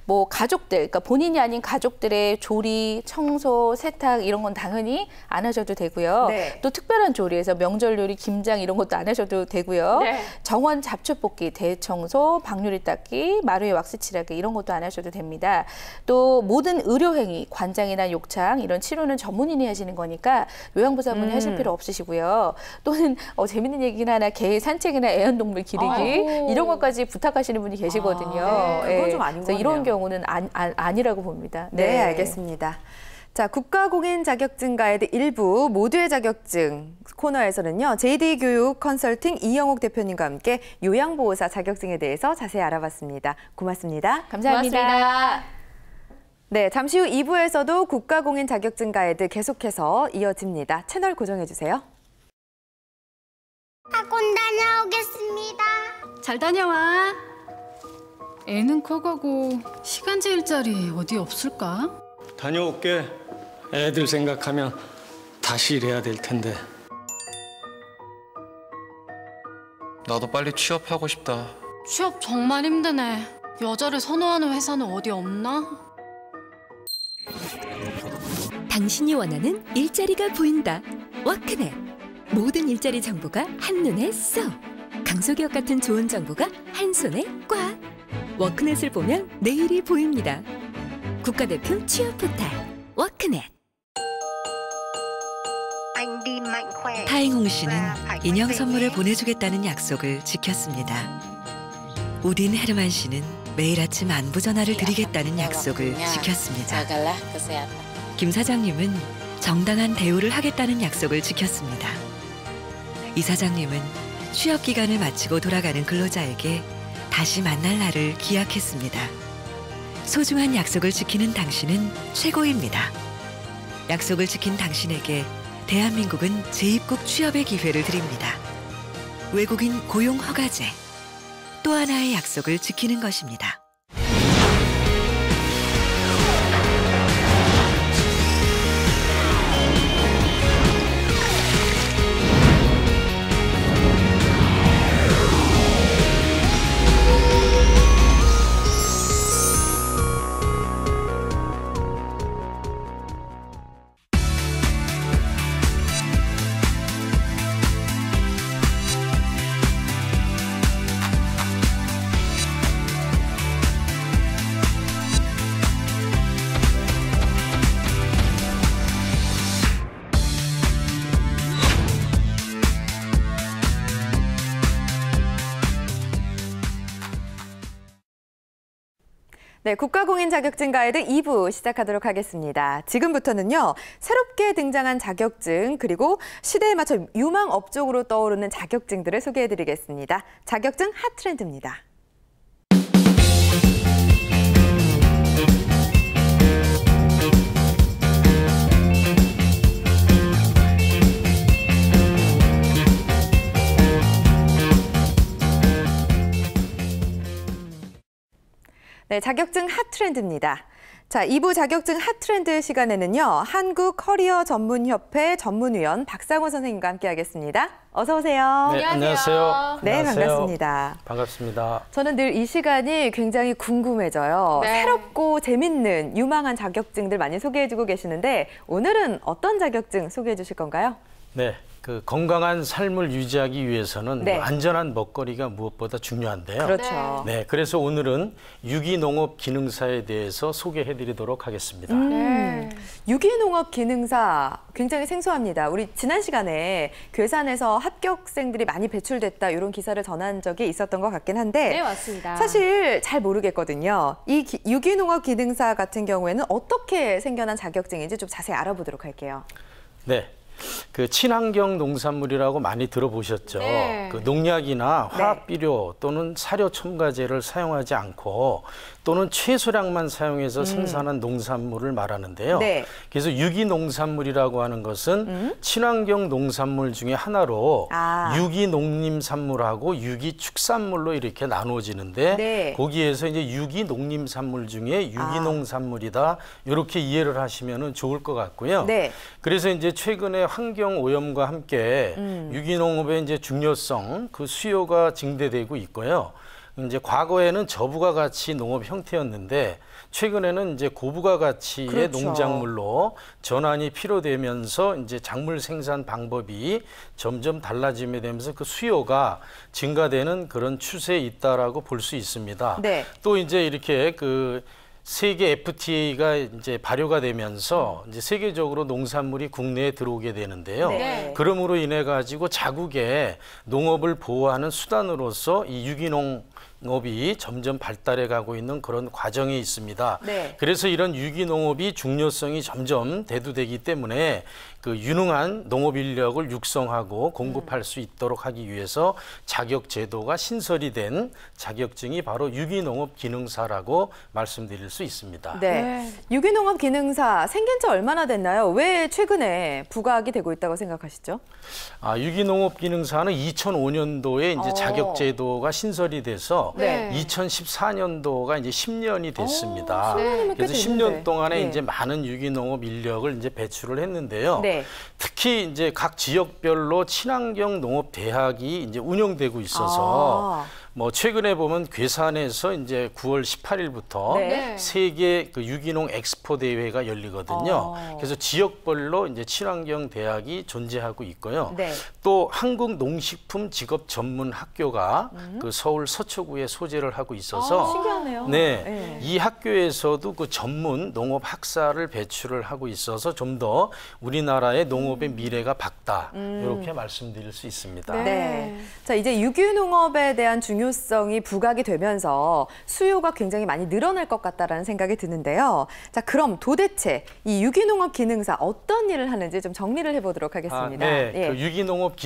뭐 가족들, 그러니까 본인이 아닌 가족들의 조리, 청소, 세탁 이런 건 당연히 안 하셔도 되고요.
네.
또 특별한 조리에서 명절 요리, 김장 이런 것도 안 하셔도 되고요.
네.
정원 잡초 뽑기, 대청소, 방유리 닦기, 마루에 왁스 칠하기 이런 것도 안 하셔도 됩니다. 또 모든 의료행위, 관장이나 욕창 이런 치료는 전문인이 하시는 거니까 요양보호사분이 하실 필요 없으시고요. 또는 재밌는 얘기는 하나, 개 산책이나 애완동물 기르기
아이고.
이런 것까지 부탁하시는 분이 계시거든요.
네, 그건 좀 아닌 것
그래서 이런
같네요.
경우는 아니라고 봅니다.
네, 알겠습니다. 자, 국가공인 자격증 가이드 1부 모두의 자격증 코너에서는요. JD 교육 컨설팅 이영옥 대표님과 함께 요양보호사 자격증에 대해서 자세히 알아봤습니다. 고맙습니다.
감사합니다.
고맙습니다.
네, 잠시 후 2부에서도 국가공인 자격증 가이드 계속해서 이어집니다. 채널 고정해 주세요.
학원 다녀오겠습니다.
잘 다녀와. 애는 커가고 시간 제일 자리 어디 없을까?
다녀올게. 애들 생각하면 다시 일해야 될 텐데.
나도 빨리 취업하고 싶다.
취업 정말 힘드네. 여자를 선호하는 회사는 어디 없나?
당신이 원하는 일자리가 보인다. 워크넷. 모든 일자리 정보가 한눈에 쏙. 강소기업 같은 좋은 정보가 한 손에 꽉. 워크넷을 보면 내일이 보입니다. 국가대표 취업 포탈 워크넷. 타잉홍 씨는 인형 선물을 보내주겠다는 약속을 지켰습니다. 우딘 헤르만 씨는 매일 아침 안부 전화를 드리겠다는 약속을 지켰습니다. 김 사장님은 정당한 대우를 하겠다는 약속을 지켰습니다. 이 사장님은 취업 기간을 마치고 돌아가는 근로자에게 다시 만날 날을 기약했습니다. 소중한 약속을 지키는 당신은 최고입니다. 약속을 지킨 당신에게 대한민국은 재입국 취업의 기회를 드립니다. 외국인 고용 허가제. 또 하나의 약속을 지키는 것입니다.
네, 국가공인 자격증 가이드 2부 시작하도록 하겠습니다. 지금부터는요, 새롭게 등장한 자격증, 그리고 시대에 맞춰 유망 업종으로 떠오르는 자격증들을 소개해드리겠습니다. 자격증 핫트렌드입니다. 네, 자격증 핫트렌드입니다. 자, 2부 자격증 핫트렌드 시간에는요. 한국커리어전문협회 전문위원 박상호 선생님과 함께하겠습니다. 어서 오세요.
네, 안녕하세요.
네,
안녕하세요.
반갑습니다.
반갑습니다.
저는 늘 이 시간이 굉장히 궁금해져요.
네.
새롭고 재밌는 유망한 자격증들 많이 소개해주고 계시는데 오늘은 어떤 자격증 소개해 주실 건가요?
네, 그 건강한 삶을 유지하기 위해서는
네.
안전한 먹거리가 무엇보다 중요한데요.
그렇죠.
네, 그래서 오늘은 유기농업 기능사에 대해서 소개해드리도록 하겠습니다.
네.
유기농업 기능사 굉장히 생소합니다. 우리 지난 시간에 괴산에서 합격생들이 많이 배출됐다 이런 기사를 전한 적이 있었던 것 같긴 한데
네, 맞습니다.
사실 잘 모르겠거든요. 이 유기농업 기능사 같은 경우에는 어떻게 생겨난 자격증인지 좀 자세히 알아보도록 할게요.
네. 그 친환경 농산물이라고 많이 들어보셨죠.
네.
그 농약이나 화학 비료 또는 사료 첨가제를 사용하지 않고 또는 최소량만 사용해서 생산한 농산물을 말하는데요.
네.
그래서 유기농산물이라고 하는 것은 친환경 농산물 중에 하나로 유기농림산물하고 유기축산물로 이렇게 나누어지는데
네.
거기에서 이제 유기농림산물 중에 유기농산물이다 이렇게 이해를 하시면 좋을 것 같고요.
네.
그래서 이제 최근에 환경 오염과 함께 유기농업의 이제 중요성, 그 수요가 증대되고 있고요. 이제 과거에는 저부가가치 농업 형태였는데 최근에는 이제 고부가가치의
그렇죠.
농작물로 전환이 필요되면서 이제 작물 생산 방법이 점점 달라지게 되면서 그 수요가 증가되는 그런 추세에 있다라고 볼 수 있습니다.
네.
또 이제 이렇게 그 세계 FTA가 이제 발효가 되면서 이제 세계적으로 농산물이 국내에 들어오게 되는데요.
네.
그러므로 인해 가지고 자국의 농업을 보호하는 수단으로서 이 유기농업이 점점 발달해 가고 있는 그런 과정이 있습니다.
네.
그래서 이런 유기농업이 중요성이 점점 대두되기 때문에 그 유능한 농업 인력을 육성하고 공급할 수 있도록 하기 위해서 자격 제도가 신설이 된 자격증이 바로 유기농업 기능사라고 말씀드릴 수 있습니다.
네. 유기농업 기능사 생긴 지 얼마나 됐나요? 왜 최근에 부각이 되고 있다고 생각하시죠?
유기농업 기능사는 2005년도에 이제 자격 제도가 신설이 돼서
네.
2014년도가 이제 10년이 됐습니다.
꽤
그래서
됐는데.
10년 동안에
네.
이제 많은 유기농업 인력을 이제 배출을 했는데요.
네.
특히 이제 각 지역별로 친환경 농업 대학이 이제 운영되고 있어서 뭐 최근에 보면 괴산에서 이제 9월 18일부터
네.
세계 그 유기농 엑스포 대회가 열리거든요. 그래서 지역별로 이제 친환경 대학이 존재하고 있고요.
네.
또 한국 농식품 직업 전문 학교가 그 서울 서초구에 소재를 하고 있어서
신기하네요.
네, 이 학교에서도 그 전문 농업 학사를 배출을 하고 있어서 좀 더 우리나라의 농업의 미래가 밝다 이렇게 말씀드릴 수 있습니다.
네. 자, 이제 유기농업에 대한 중요성이 부각이 되면서 수요가 굉장히 많이 늘어날 것 같다라는 생각이 드는데요. 자, 그럼 도대체 이 유기농업 기능사 어떤 일을 하는지 좀 정리를 해보도록 하겠습니다.
네,
예.
그 유기농업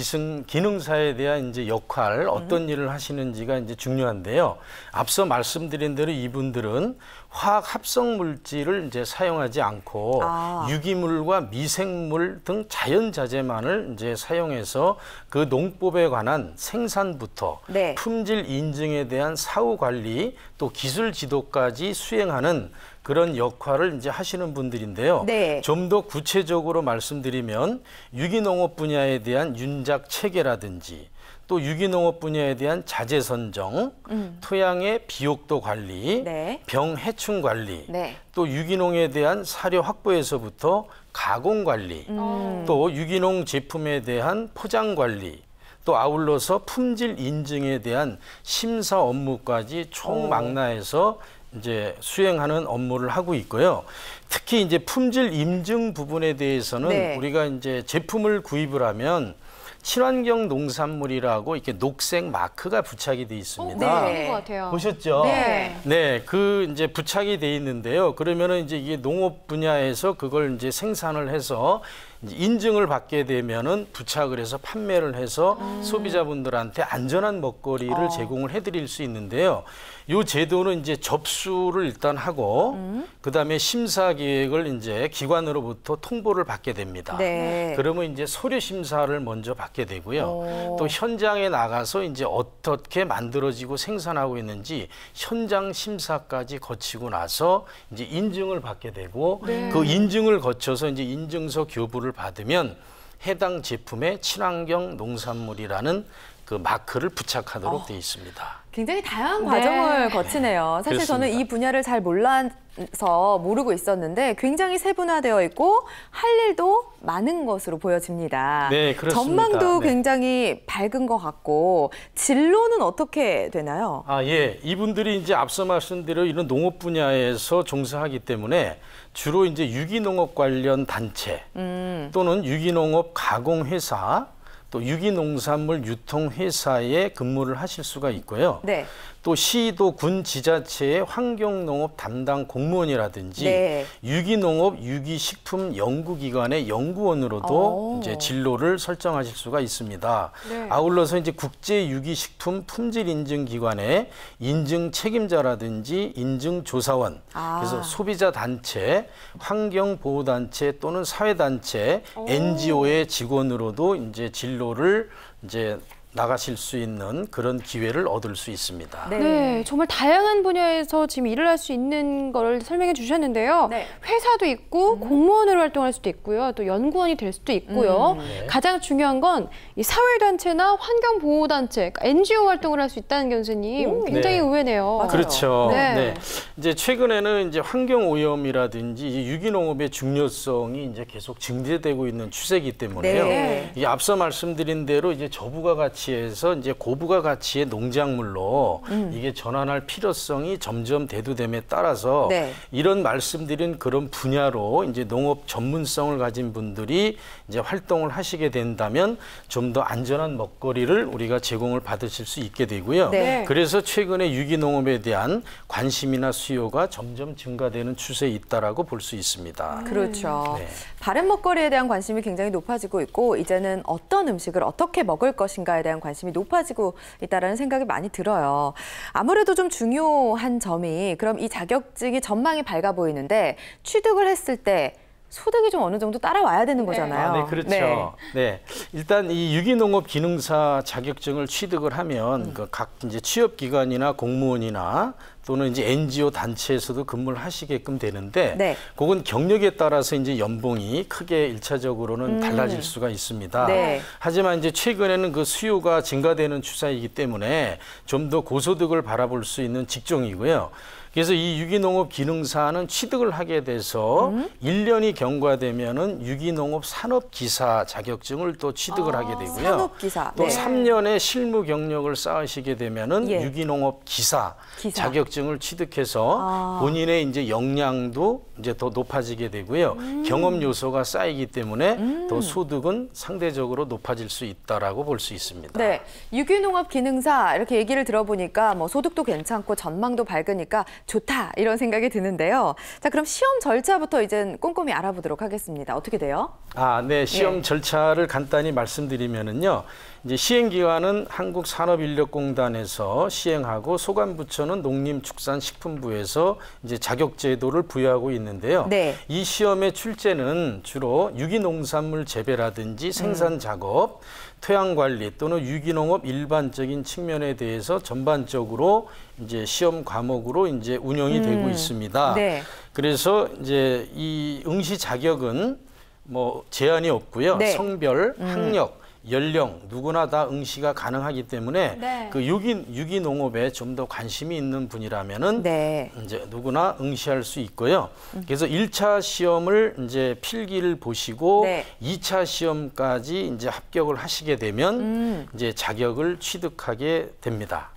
기능사에 대한 이제 역할, 어떤 일을 하시는지가 이제 중요한데요. 앞서 말씀드린 대로 이분들은 화학 합성 물질을 이제 사용하지 않고 유기물과 미생물 등 자연 자재만을 이제 사용해서 그 농법에 관한 생산부터
네.
품질 인증에 대한 사후 관리 또 기술 지도까지 수행하는 그런 역할을 이제 하시는 분들인데요.
네.
좀 더 구체적으로 말씀드리면 유기농업 분야에 대한 윤작 체계라든지 또 유기농업 분야에 대한 자재 선정, 토양의 비옥도 관리,
네.
병해충 관리,
네.
또 유기농에 대한 사료 확보에서부터 가공 관리, 또 유기농 제품에 대한 포장 관리, 또 아울러서 품질 인증에 대한 심사 업무까지 총망라해서 이제 수행하는 업무를 하고 있고요. 특히 이제 품질 인증 부분에 대해서는
네.
우리가 이제 제품을 구입을 하면 친환경 농산물이라고 이렇게 녹색 마크가 부착이 돼 있습니다.
네.
그런 것 같아요.
보셨죠?
네.
네, 그 이제 부착이 돼 있는데요. 그러면은 이제 이게 농업 분야에서 그걸 이제 생산을 해서 이제 인증을 받게 되면은 부착을 해서 판매를 해서 소비자분들한테 안전한 먹거리를 제공을 해드릴 수 있는데요. 이 제도는 이제 접수를 일단 하고 그다음에 심사 계획을 이제 기관으로부터 통보를 받게 됩니다.
네.
그러면 이제 서류 심사를 먼저 받게 되고요. 또 현장에 나가서 이제 어떻게 만들어지고 생산하고 있는지 현장 심사까지 거치고 나서 이제 인증을 받게 되고 그 인증을 거쳐서 이제 인증서 교부를 받으면 해당 제품의 친환경 농산물이라는 그 마크를 부착하도록 되어 있습니다.
굉장히 다양한 과정을 거치네요. 사실 저는
그렇습니다.
이 분야를 잘 몰라서 모르고 있었는데 굉장히 세분화되어 있고 할 일도 많은 것으로 보여집니다.
네, 그렇습니다.
전망도
네.
굉장히 밝은 것 같고 진로는 어떻게 되나요?
예. 이분들이 이제 앞서 말씀드린 이런 농업 분야에서 종사하기 때문에 주로 이제 유기농업 관련 단체 또는 유기농업 가공회사 또 유기농산물 유통회사에 근무를 하실 수가 있고요.
네.
또 시도 군 지자체의 환경농업 담당 공무원이라든지
네.
유기농업 유기식품 연구기관의 연구원으로도 이제 진로를 설정하실 수가 있습니다.
네.
아울러서 이제 국제 유기식품 품질 인증 기관의 인증 책임자라든지 인증 조사원, 그래서 소비자 단체, 환경 보호 단체 또는 사회 단체, NGO의 직원으로도 이제 진로를 이제 나가실 수 있는 그런 기회를 얻을 수 있습니다.
네, 정말 다양한 분야에서 지금 일을 할 수 있는 걸 설명해 주셨는데요.
네.
회사도 있고 공무원으로 활동할 수도 있고요. 또 연구원이 될 수도 있고요. 가장 중요한 건 이 사회단체나 환경보호단체, 그러니까 NGO 활동을 할 수 있다는 게 선생님 굉장히
네.
의외네요.
맞아요.
그렇죠.
네.
네. 이제 최근에는 이제 환경오염이라든지 유기농업의 중요성이 이제 계속 증대되고 있는 추세이기 때문에요.
네.
이 앞서 말씀드린 대로 이제 저부가 가치에서 이제 고부가 가치의 농작물로 이게 전환할 필요성이 점점 대두됨에 따라서
네.
이런 말씀드린 그런 분야로 이제 농업 전문성을 가진 분들이 이제 활동을 하시게 된다면 좀 더 안전한 먹거리를 우리가 제공을 받으실 수 있게 되고요.
네.
그래서 최근에 유기농업에 대한 관심이나 수요가 점점 증가되는 추세에 있다라고 볼 수 있습니다.
그렇죠.
네.
바른 먹거리에 대한 관심이 굉장히 높아지고 있고 이제는 어떤 음식을 어떻게 먹을 것인가에 대한 관심이 높아지고 있다는 생각이 많이 들어요. 아무래도 좀 중요한 점이 그럼 이 자격증이 전망이 밝아 보이는데 취득을 했을 때 소득이 좀 어느 정도 따라와야 되는 거잖아요.
네, 그렇죠. 네. 일단 이 유기농업 기능사 자격증을 취득을 하면 그 각 이제 취업기관이나 공무원이나 또는 이제 NGO 단체에서도 근무를 하시게끔 되는데
네.
그건 경력에 따라서 이제 연봉이 크게 일차적으로는 달라질 수가 있습니다.
네.
하지만 이제 최근에는 그 수요가 증가되는 추세이기 때문에 좀 더 고소득을 바라볼 수 있는 직종이고요. 그래서 이 유기농업 기능사는 취득을 하게 돼서 1년이 경과되면은 유기농업 산업기사 자격증을 또 취득을 하게 되고요.
산업기사.
또
네.
3년의 실무 경력을 쌓으시게 되면은
예.
유기농업 기사
기사.
자격증을 취득해서 본인의 이제 역량도 이제 더 높아지게 되고요. 경험 요소가 쌓이기 때문에 더 소득은 상대적으로 높아질 수 있다라고 볼 수 있습니다.
네, 유기농업 기능사 이렇게 얘기를 들어보니까 뭐 소득도 괜찮고 전망도 밝으니까 좋다 이런 생각이 드는데요. 자, 그럼 시험 절차부터 이젠 꼼꼼히 알아보도록 하겠습니다. 어떻게 돼요?
네, 시험 절차를 간단히 말씀드리면은요. 이제 시행 기관은 한국산업인력공단에서 시행하고 소관부처는 농림축산식품부에서 이제 자격 제도를 부여하고 있는데요.
네.
이 시험의 출제는 주로 유기농산물 재배라든지 생산 작업, 토양 관리 또는 유기농업 일반적인 측면에 대해서 전반적으로 이제 시험 과목으로 이제 운영이 되고 있습니다.
네.
그래서 이제 이 응시 자격은 뭐 제한이 없고요.
네.
성별, 학력, 연령 누구나 다 응시가 가능하기 때문에
네.
그 유기농업에 좀 더 관심이 있는 분이라면은
네.
이제 누구나 응시할 수 있고요. 그래서 1차 시험을 이제 필기를 보시고
네.
2차 시험까지 이제 합격을 하시게 되면 이제 자격을 취득하게 됩니다.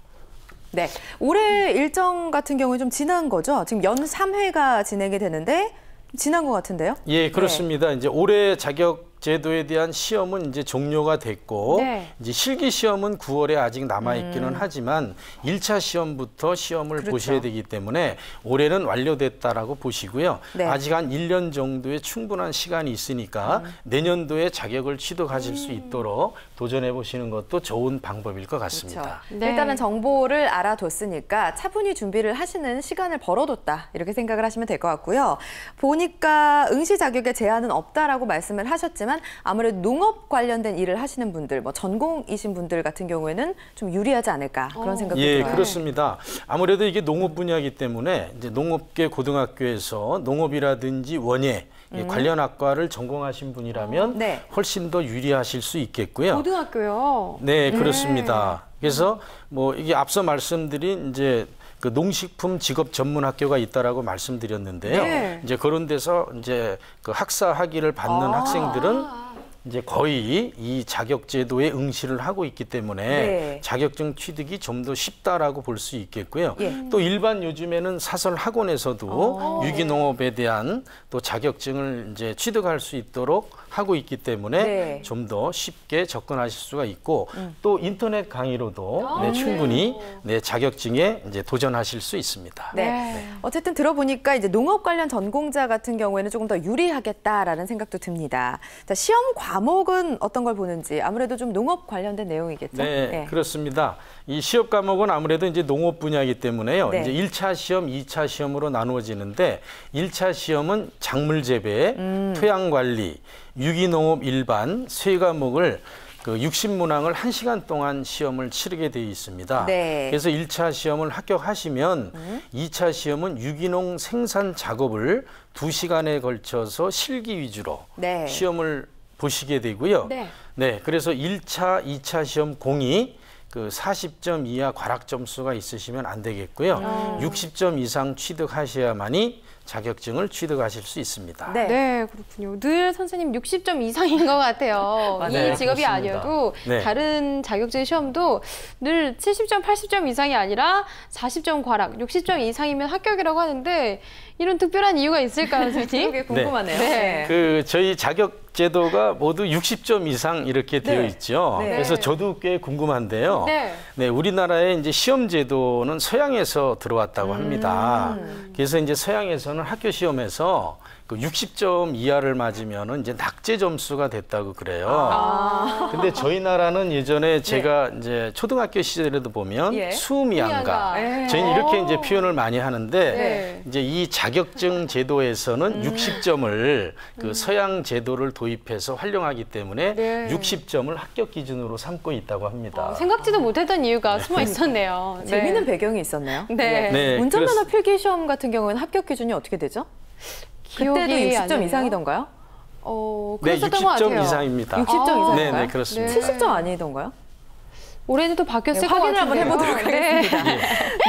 네, 올해 일정 같은 경우에 좀 지난 거죠? 지금 연 3회가 진행이 되는데 지난 것 같은데요?
예, 그렇습니다. 이제 올해 자격 제도에 대한 시험은 이제 종료가 됐고
네.
이제 실기 시험은 9월에 아직 남아 있기는 하지만 1차 시험부터 시험을
그렇죠.
보셔야 되기 때문에 올해는 완료됐다라고 보시고요.
네.
아직 한 1년 정도의 충분한 시간이 있으니까 내년도에 자격을 취득하실 수 있도록 도전해 보시는 것도 좋은 방법일 것 같습니다.
그렇죠.
네.
일단은 정보를 알아뒀으니까 차분히 준비를 하시는 시간을 벌어뒀다 이렇게 생각을 하시면 될 것 같고요. 보니까 응시 자격에 제한은 없다라고 말씀을 하셨지만 아무래도 농업 관련된 일을 하시는 분들, 뭐 전공이신 분들 같은 경우에는 좀 유리하지 않을까 그런 생각이
예,
들어요.
그렇습니다. 아무래도 이게 농업 분야이기 때문에 이제 농업계 고등학교에서 농업이라든지 원예 관련 학과를 전공하신 분이라면
네.
훨씬 더 유리하실 수 있겠고요.
고등학교요.
네, 그렇습니다. 그래서 뭐 이게 앞서 말씀드린 이제 그 농식품 직업 전문 학교가 있다라고 말씀드렸는데요.
네.
이제 그런 데서 이제 그 학사 학위를 받는 학생들은 이제 거의 이 자격 제도에 응시를 하고 있기 때문에
네.
자격증 취득이 좀 더 쉽다라고 볼 수 있겠고요.
예.
또 일반 요즘에는 사설 학원에서도 유기농업에 대한 또 자격증을 이제 취득할 수 있도록 하고 있기 때문에
네.
좀 더 쉽게 접근하실 수가 있고 또 인터넷 강의로도 네, 충분히 네, 자격증에 이제 도전하실 수 있습니다.
네. 어쨌든 들어보니까 이제 농업 관련 전공자 같은 경우에는 조금 더 유리하겠다라는 생각도 듭니다. 자, 시험 과목은 어떤 걸 보는지 아무래도 좀 농업 관련된 내용이겠죠?
네, 그렇습니다. 이 시험 과목은 아무래도 이제 농업 분야이기 때문에요.
네.
이제 1차 시험, 2차 시험으로 나누어지는데 1차 시험은 작물 재배, 토양 관리, 유기농업 일반 세 과목을 그 60문항을 1시간 동안 시험을 치르게 되어 있습니다.
네.
그래서 1차 시험을 합격하시면 2차 시험은 유기농 생산 작업을 2시간에 걸쳐서 실기 위주로
네.
시험을 보시게 되고요.
네.
네, 그래서 1차, 2차 시험 공이 그 40점 이하 과락 점수가 있으시면 안 되겠고요. 60점 이상 취득하셔야만이 자격증을 취득하실 수 있습니다.
네.
네, 그렇군요. 늘 선생님 60점 이상인 것 같아요. 이
네,
직업이
그렇습니다.
아니어도
네.
다른 자격증 시험도 늘 70점, 80점 이상이 아니라 40점 과락, 60점 이상이면 합격이라고 하는데 이런 특별한 이유가 있을까요, 선생님?
그게 궁금하네요.
네.
그 저희 자격 제도가 모두 60점 이상 이렇게 되어
네.
있죠.
네.
그래서 저도 꽤 궁금한데요.
네.
네, 우리나라의 이제 시험 제도는 서양에서 들어왔다고 합니다. 그래서 이제 서양에서는 학교 시험에서 그 60점 이하를 맞으면은 이제 낙제 점수가 됐다고 그래요. 근데 저희 나라는 예전에 제가 이제 초등학교 시절에도 보면
예.
수미양가
예.
저희는 이렇게 이제 표현을 많이 하는데
네.
이제 이 자격증 제도에서는 60점을 그 서양 제도를 도입해서 활용하기 때문에
네.
60점을 합격 기준으로 삼고 있다고 합니다.
생각지도 못했던 이유가 숨어 있었네요. 네.
재미있는 배경이 있었네요.
네.
네,
운전면허 필기 시험 같은 경우에는 합격 기준이 어떻게 되죠? 그때도
기억이 안
60점
나네요.
이상이던가요?
네,
그랬었던 것 같아요.
60점 이상입니다.
60점 이상인가요?
네, 네, 그렇습니다.
70점 아니던가요?
올해는 또 바뀌었을 것
확인을
같은데요.
한번 해보도록
네.
하겠습니다.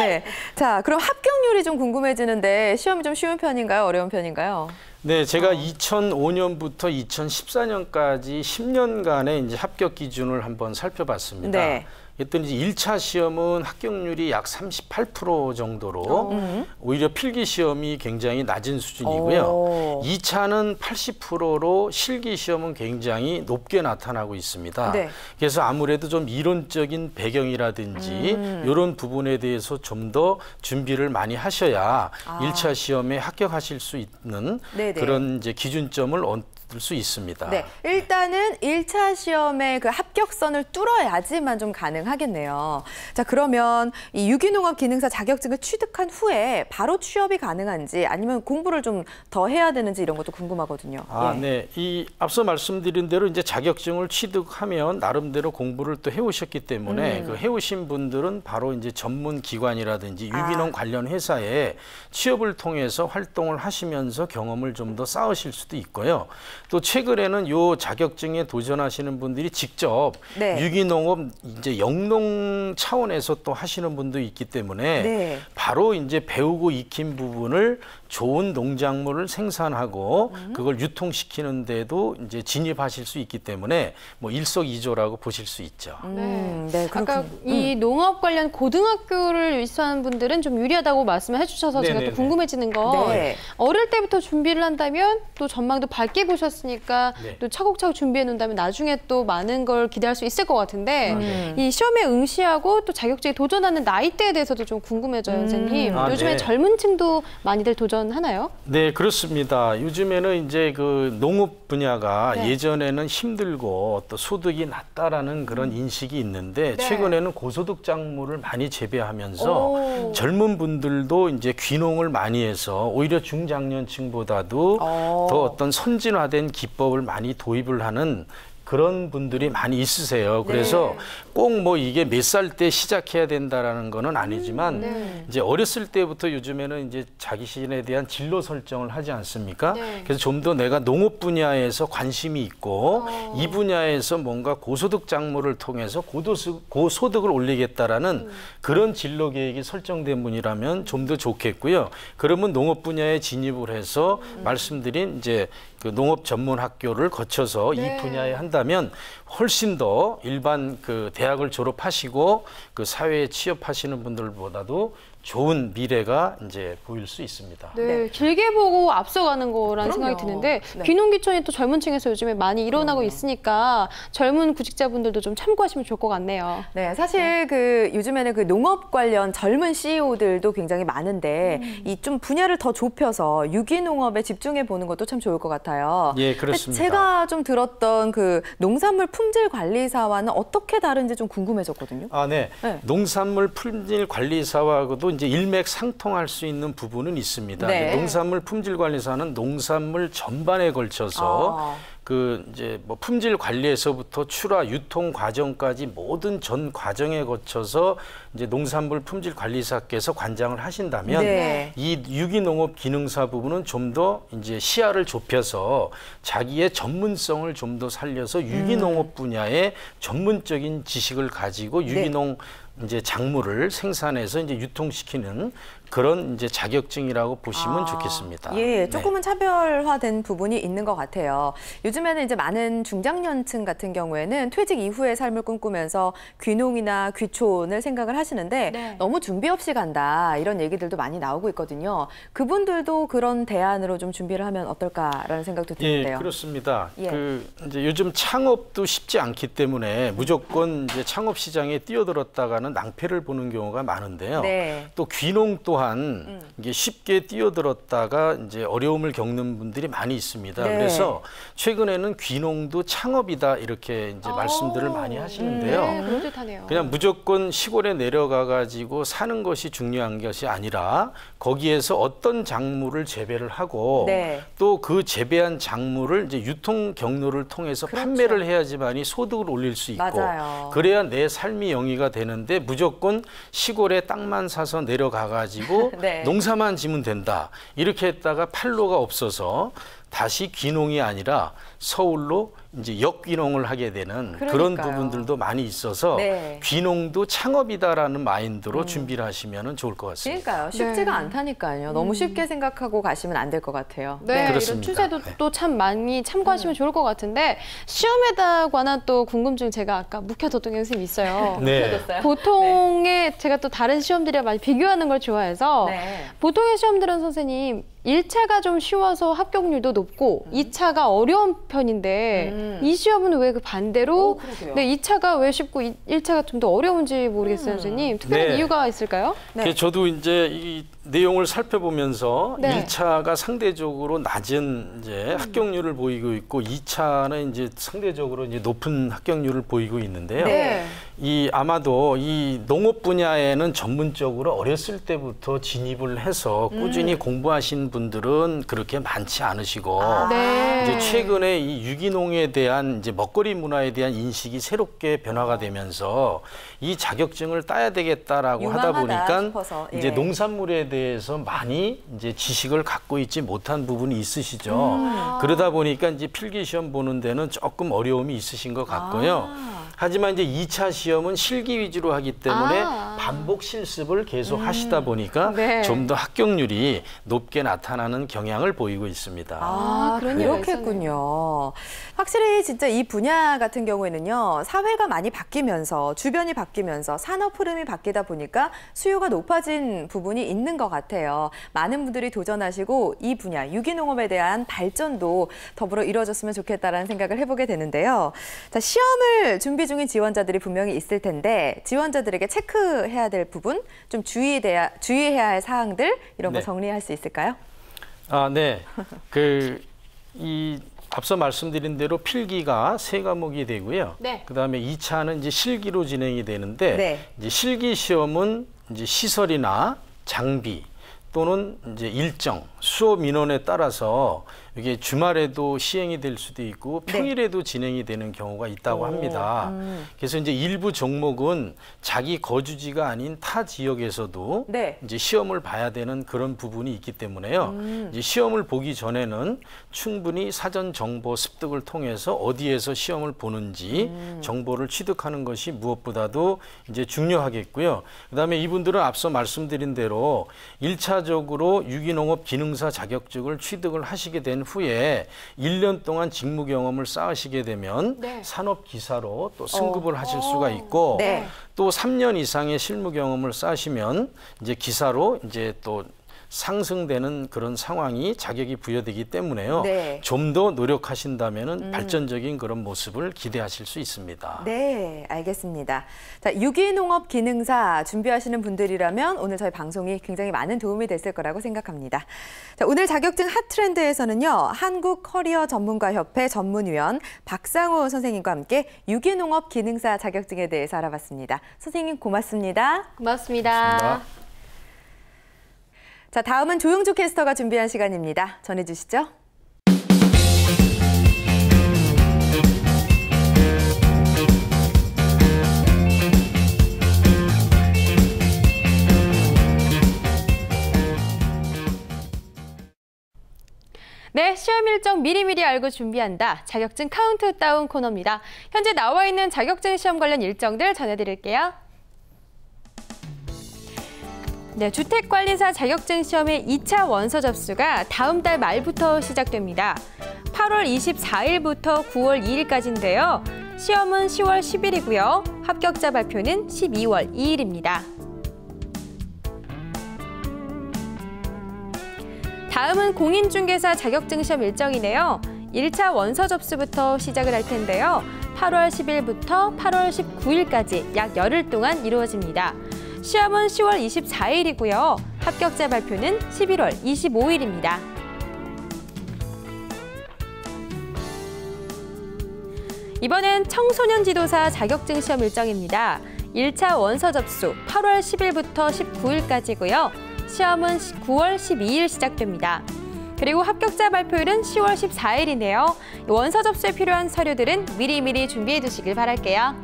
네. 자, 그럼 합격률이 좀 궁금해지는데 시험이 좀 쉬운 편인가요? 어려운 편인가요?
네, 제가 2005년부터 2014년까지 10년간의 이제 합격 기준을 한번 살펴봤습니다.
네.
그랬더니 이제 1차 시험은 합격률이 약 38% 정도로 오히려 필기 시험이 굉장히 낮은 수준이고요.
오.
2차는 80%로 실기 시험은 굉장히 높게 나타나고 있습니다.
네.
그래서 아무래도 좀 이론적인 배경이라든지 이런 부분에 대해서 좀 더 준비를 많이 하셔야 1차 시험에 합격하실 수 있는
네네.
그런 이제 기준점을 얻을 수 있습니다.
네. 일단은 1차 시험의 그 합격선을 뚫어야지만 좀 가능하겠네요. 자, 그러면 이 유기농업 기능사 자격증을 취득한 후에 바로 취업이 가능한지 아니면 공부를 좀 더 해야 되는지 이런 것도 궁금하거든요.
아,
예.
네. 이 앞서 말씀드린 대로 이제 자격증을 취득하면 나름대로 공부를 또 해오셨기 때문에 그 해오신 분들은 바로 이제 전문 기관이라든지 유기농 관련 회사에 취업을 통해서 활동을 하시면서 경험을 좀 더 쌓으실 수도 있고요. 또 최근에는 요 자격증에 도전하시는 분들이 직접
네.
유기농업 이제 영농 차원에서 또 하시는 분도 있기 때문에
네.
바로 이제 배우고 익힌 부분을 좋은 농작물을 생산하고 그걸 유통시키는 데도 이제 진입하실 수 있기 때문에 뭐 일석이조라고 보실 수 있죠.
네,
아까
그렇군요.
이 농업 관련 고등학교를 입사한 분들은 좀 유리하다고 말씀을 해주셔서 제가
네네네.
또 궁금해지는 건
네.
어릴 때부터 준비를 한다면 또 전망도 밝게 보셨으니까
네.
또 차곡차곡 준비해 놓는다면 나중에 또 많은 걸 기대할 수 있을 것 같은데
네.
이 시험에 응시하고 또 자격증에 도전하는 나이대에 대해서도 좀 궁금해져요, 선생님.
아,
요즘에
네.
젊은 층도 많이들 도전하나요?
네, 그렇습니다. 요즘에는 이제 그 농업 분야가
네.
예전에는 힘들고 또 소득이 낮다라는 그런 인식이 있는데
네.
최근에는 고소득 작물을 많이 재배하면서
오.
젊은 분들도 이제 귀농을 많이 해서 오히려 중장년층보다도 더 어떤 선진화된 기법을 많이 도입을 하는 그런 분들이 많이 있으세요. 그래서 꼭 뭐 이게 몇 살 때 시작해야 된다라는 거는 아니지만 이제 어렸을 때부터 요즘에는 이제 자기 자신에 대한 진로 설정을 하지 않습니까?
네.
그래서 좀 더 내가 농업 분야에서 관심이 있고 이 분야에서 뭔가 고소득 작물을 통해서 고소득을 올리겠다라는 그런 진로 계획이 설정된 분이라면 좀 더 좋겠고요. 그러면 농업 분야에 진입을 해서 말씀드린 이제 그 농업 전문 학교를 거쳐서 이 분야에 한다면 훨씬 더 일반 그 대학을 졸업하시고 그 사회에 취업하시는 분들보다도 좋은 미래가 이제 보일 수 있습니다.
네, 길게 보고 앞서가는 거라는
그럼요.
생각이 드는데
네.
귀농귀촌이 또 젊은 층에서 요즘에 많이 일어나고 있으니까 젊은 구직자분들도 좀 참고하시면 좋을 것 같네요.
네, 사실 그 요즘에는 그 농업 관련 젊은 CEO들도 굉장히 많은데 이 좀 분야를 더 좁혀서 유기농업에 집중해 보는 것도 참 좋을 것 같아요.
예, 그렇습니다.
제가 좀 들었던 그 농산물 품질 관리사와는 어떻게 다른지 좀 궁금해졌거든요.
아, 네.
네.
농산물 품질 관리사하고도 이제 일맥상통할 수 있는 부분은 있습니다.
네.
농산물 품질 관리사는 농산물 전반에 걸쳐서 그 이제 뭐 품질 관리에서부터 출하, 유통 과정까지 모든 전 과정에 거쳐서 이제 농산물 품질 관리사께서 관장을 하신다면
네.
이 유기농업 기능사 부분은 좀 더 이제 시야를 좁혀서 자기의 전문성을 좀 더 살려서 유기농업 분야의 전문적인 지식을 가지고 유기농 이제 작물을 생산해서 이제 유통시키는 그런 이제 자격증이라고 보시면 좋겠습니다.
예, 조금은 차별화된 부분이 있는 것 같아요. 요즘에는 이제 많은 중장년층 같은 경우에는 퇴직 이후의 삶을 꿈꾸면서 귀농이나 귀촌을 생각을 하시는데 너무 준비 없이 간다 이런 얘기들도 많이 나오고 있거든요. 그분들도 그런 대안으로 좀 준비를 하면 어떨까라는 생각도 드는데요.
예, 그렇습니다. 그 이제 요즘 창업도 쉽지 않기 때문에 무조건 이제 창업 시장에 뛰어들었다가는 낭패를 보는 경우가 많은데요.
네.
또 귀농 또한 이게 쉽게 뛰어들었다가 이제 어려움을 겪는 분들이 많이 있습니다.
네.
그래서 최근에는 귀농도 창업이다 이렇게 이제 말씀들을 많이 하시는데요.
네, 그럴듯하네요.
그냥 무조건 시골에 내려가 가지고 사는 것이 중요한 것이 아니라 거기에서 어떤 작물을 재배를 하고 또 그 재배한 작물을 이제 유통 경로를 통해서 판매를 해야지만이 소득을 올릴 수 있고 그래야 내 삶이 영위가 되는데 무조건 시골에 땅만 사서 내려가 가지고 농사만 지면 된다. 이렇게 했다가 판로가 없어서 다시 귀농이 아니라 서울로 이제 역귀농을 하게 되는 그런 부분들도 많이 있어서 귀농도 창업이다라는 마인드로 준비를 하시면 좋을 것 같습니다.
그러니까요. 쉽지가 않다니까요. 너무 쉽게 생각하고 가시면 안 될 것 같아요.
네,
그렇습니다.
이런 추세도 또 참 많이 참고하시면 좋을 것 같은데 시험에 관한 또 궁금증 제가 아까 묵혀뒀던 게 선생님이 있어요. 보통의 제가 또 다른 시험들이랑 많이 비교하는 걸 좋아해서 보통의 시험들은 선생님 1차가 좀 쉬워서 합격률도 높고 2차가 어려운 편인데 이 시험은 왜 그 반대로 2차가 왜 쉽고 1차가 좀 더 어려운지 모르겠어요, 선생님. 특별한 이유가 있을까요?
저도 이제 이 내용을 살펴보면서 1차가 상대적으로 낮은 이제 합격률을 보이고 있고 2차는 이제 상대적으로 이제 높은 합격률을 보이고 있는데요. 이 아마도 이 농업 분야에는 전문적으로 어렸을 때부터 진입을 해서 꾸준히 공부하신 분들은 그렇게 많지 않으시고 이제 최근에 이 유기농에 대한 이제 먹거리 문화에 대한 인식이 새롭게 변화가 되면서 이 자격증을 따야 되겠다라고 하다 보니까
싶어서.
이제 농산물에 대해서 많이 이제 지식을 갖고 있지 못한 부분이 있으시죠. 그러다 보니까 이제 필기 시험 보는 데는 조금 어려움이 있으신 것 같고요. 하지만 이제 2차 시험은 실기 위주로 하기 때문에 반복 실습을 계속 하시다 보니까 좀 더 합격률이 높게 나타나는 경향을 보이고 있습니다.
그렇겠군요. 확실히 진짜 이 분야 같은 경우에는요. 사회가 많이 바뀌면서 주변이 바뀌면서 산업 흐름이 바뀌다 보니까 수요가 높아진 부분이 있는 것 같아요. 많은 분들이 도전하시고 이 분야 유기농업에 대한 발전도 더불어 이루어졌으면 좋겠다라는 생각을 해보게 되는데요. 자, 시험을 준비 중인 지원자들이 분명히 있을 텐데 지원자들에게 체크해야 될 부분, 좀 주의해야 할 사항들 이런 거 정리할 수 있을까요?
이 앞서 말씀드린 대로 필기가 3과목이 되고요. 그다음에 2차는 이제 실기로 진행이 되는데 이제 실기 시험은 이제 시설이나 장비 또는 이제 일정, 수업 인원에 따라서 이게 주말에도 시행이 될 수도 있고 평일에도 진행이 되는 경우가 있다고 합니다. 그래서 이제 일부 종목은 자기 거주지가 아닌 타 지역에서도 이제 시험을 봐야 되는 그런 부분이 있기 때문에요. 이제 시험을 보기 전에는 충분히 사전 정보 습득을 통해서 어디에서 시험을 보는지 정보를 취득하는 것이 무엇보다도 이제 중요하겠고요. 그다음에 이분들은 앞서 말씀드린 대로 1차적으로 유기농업 기능사 자격증을 취득을 하시게 된 후에 1년 동안 직무 경험을 쌓으시게 되면 산업기사로 또 승급을 하실 수가 있고 또 3년 이상의 실무 경험을 쌓으시면 이제 기사로 이제 또 상승되는 그런 상황이 자격이 부여되기 때문에요. 좀 더 노력하신다면은 발전적인 그런 모습을 기대하실 수 있습니다.
네, 알겠습니다. 자, 유기농업 기능사 준비하시는 분들이라면 오늘 저희 방송이 굉장히 많은 도움이 됐을 거라고 생각합니다. 자, 오늘 자격증 핫트렌드에서는요. 한국커리어전문가협회 전문위원 박상우 선생님과 함께 유기농업 기능사 자격증에 대해서 알아봤습니다. 선생님 고맙습니다.
고맙습니다.
자, 다음은 조용주 캐스터가 준비한 시간입니다. 전해주시죠.
네, 시험 일정 미리미리 알고 준비한다. 자격증 카운트다운 코너입니다. 현재 나와 있는 자격증 시험 관련 일정들 전해드릴게요. 네, 주택관리사 자격증 시험의 2차 원서 접수가 다음 달 말부터 시작됩니다. 8월 24일부터 9월 2일까지인데요. 시험은 10월 10일이고요. 합격자 발표는 12월 2일입니다. 다음은 공인중개사 자격증 시험 일정이네요. 1차 원서 접수부터 시작을 할 텐데요. 8월 10일부터 8월 19일까지 약 열흘 동안 이루어집니다. 시험은 10월 24일이고요. 합격자 발표는 11월 25일입니다. 이번엔 청소년 지도사 자격증 시험 일정입니다. 1차 원서 접수 8월 10일부터 19일까지고요. 시험은 9월 12일 시작됩니다. 그리고 합격자 발표일은 10월 14일이네요. 원서 접수에 필요한 서류들은 미리미리 준비해 두시길 바랄게요.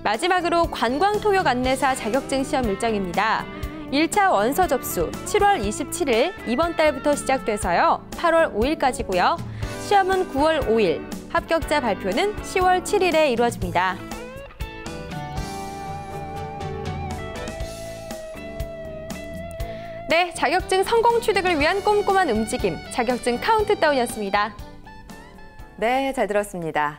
마지막으로 관광통역 안내사 자격증 시험 일정입니다. 1차 원서 접수 7월 27일 이번 달부터 시작돼서요. 8월 5일까지고요. 시험은 9월 5일, 합격자 발표는 10월 7일에 이루어집니다. 네, 자격증 성공 취득을 위한 꼼꼼한 움직임, 자격증 카운트다운이었습니다.
네, 잘 들었습니다.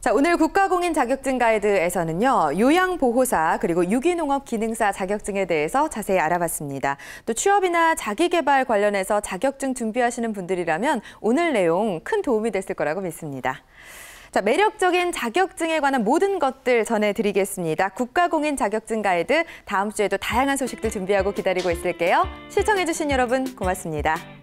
자, 오늘 국가공인 자격증 가이드에서는요, 요양보호사 그리고 유기농업 기능사 자격증에 대해서 자세히 알아봤습니다. 또 취업이나 자기개발 관련해서 자격증 준비하시는 분들이라면 오늘 내용 큰 도움이 됐을 거라고 믿습니다. 자, 매력적인 자격증에 관한 모든 것들 전해드리겠습니다. 국가공인 자격증 가이드, 다음 주에도 다양한 소식들 준비하고 기다리고 있을게요. 시청해주신 여러분 고맙습니다.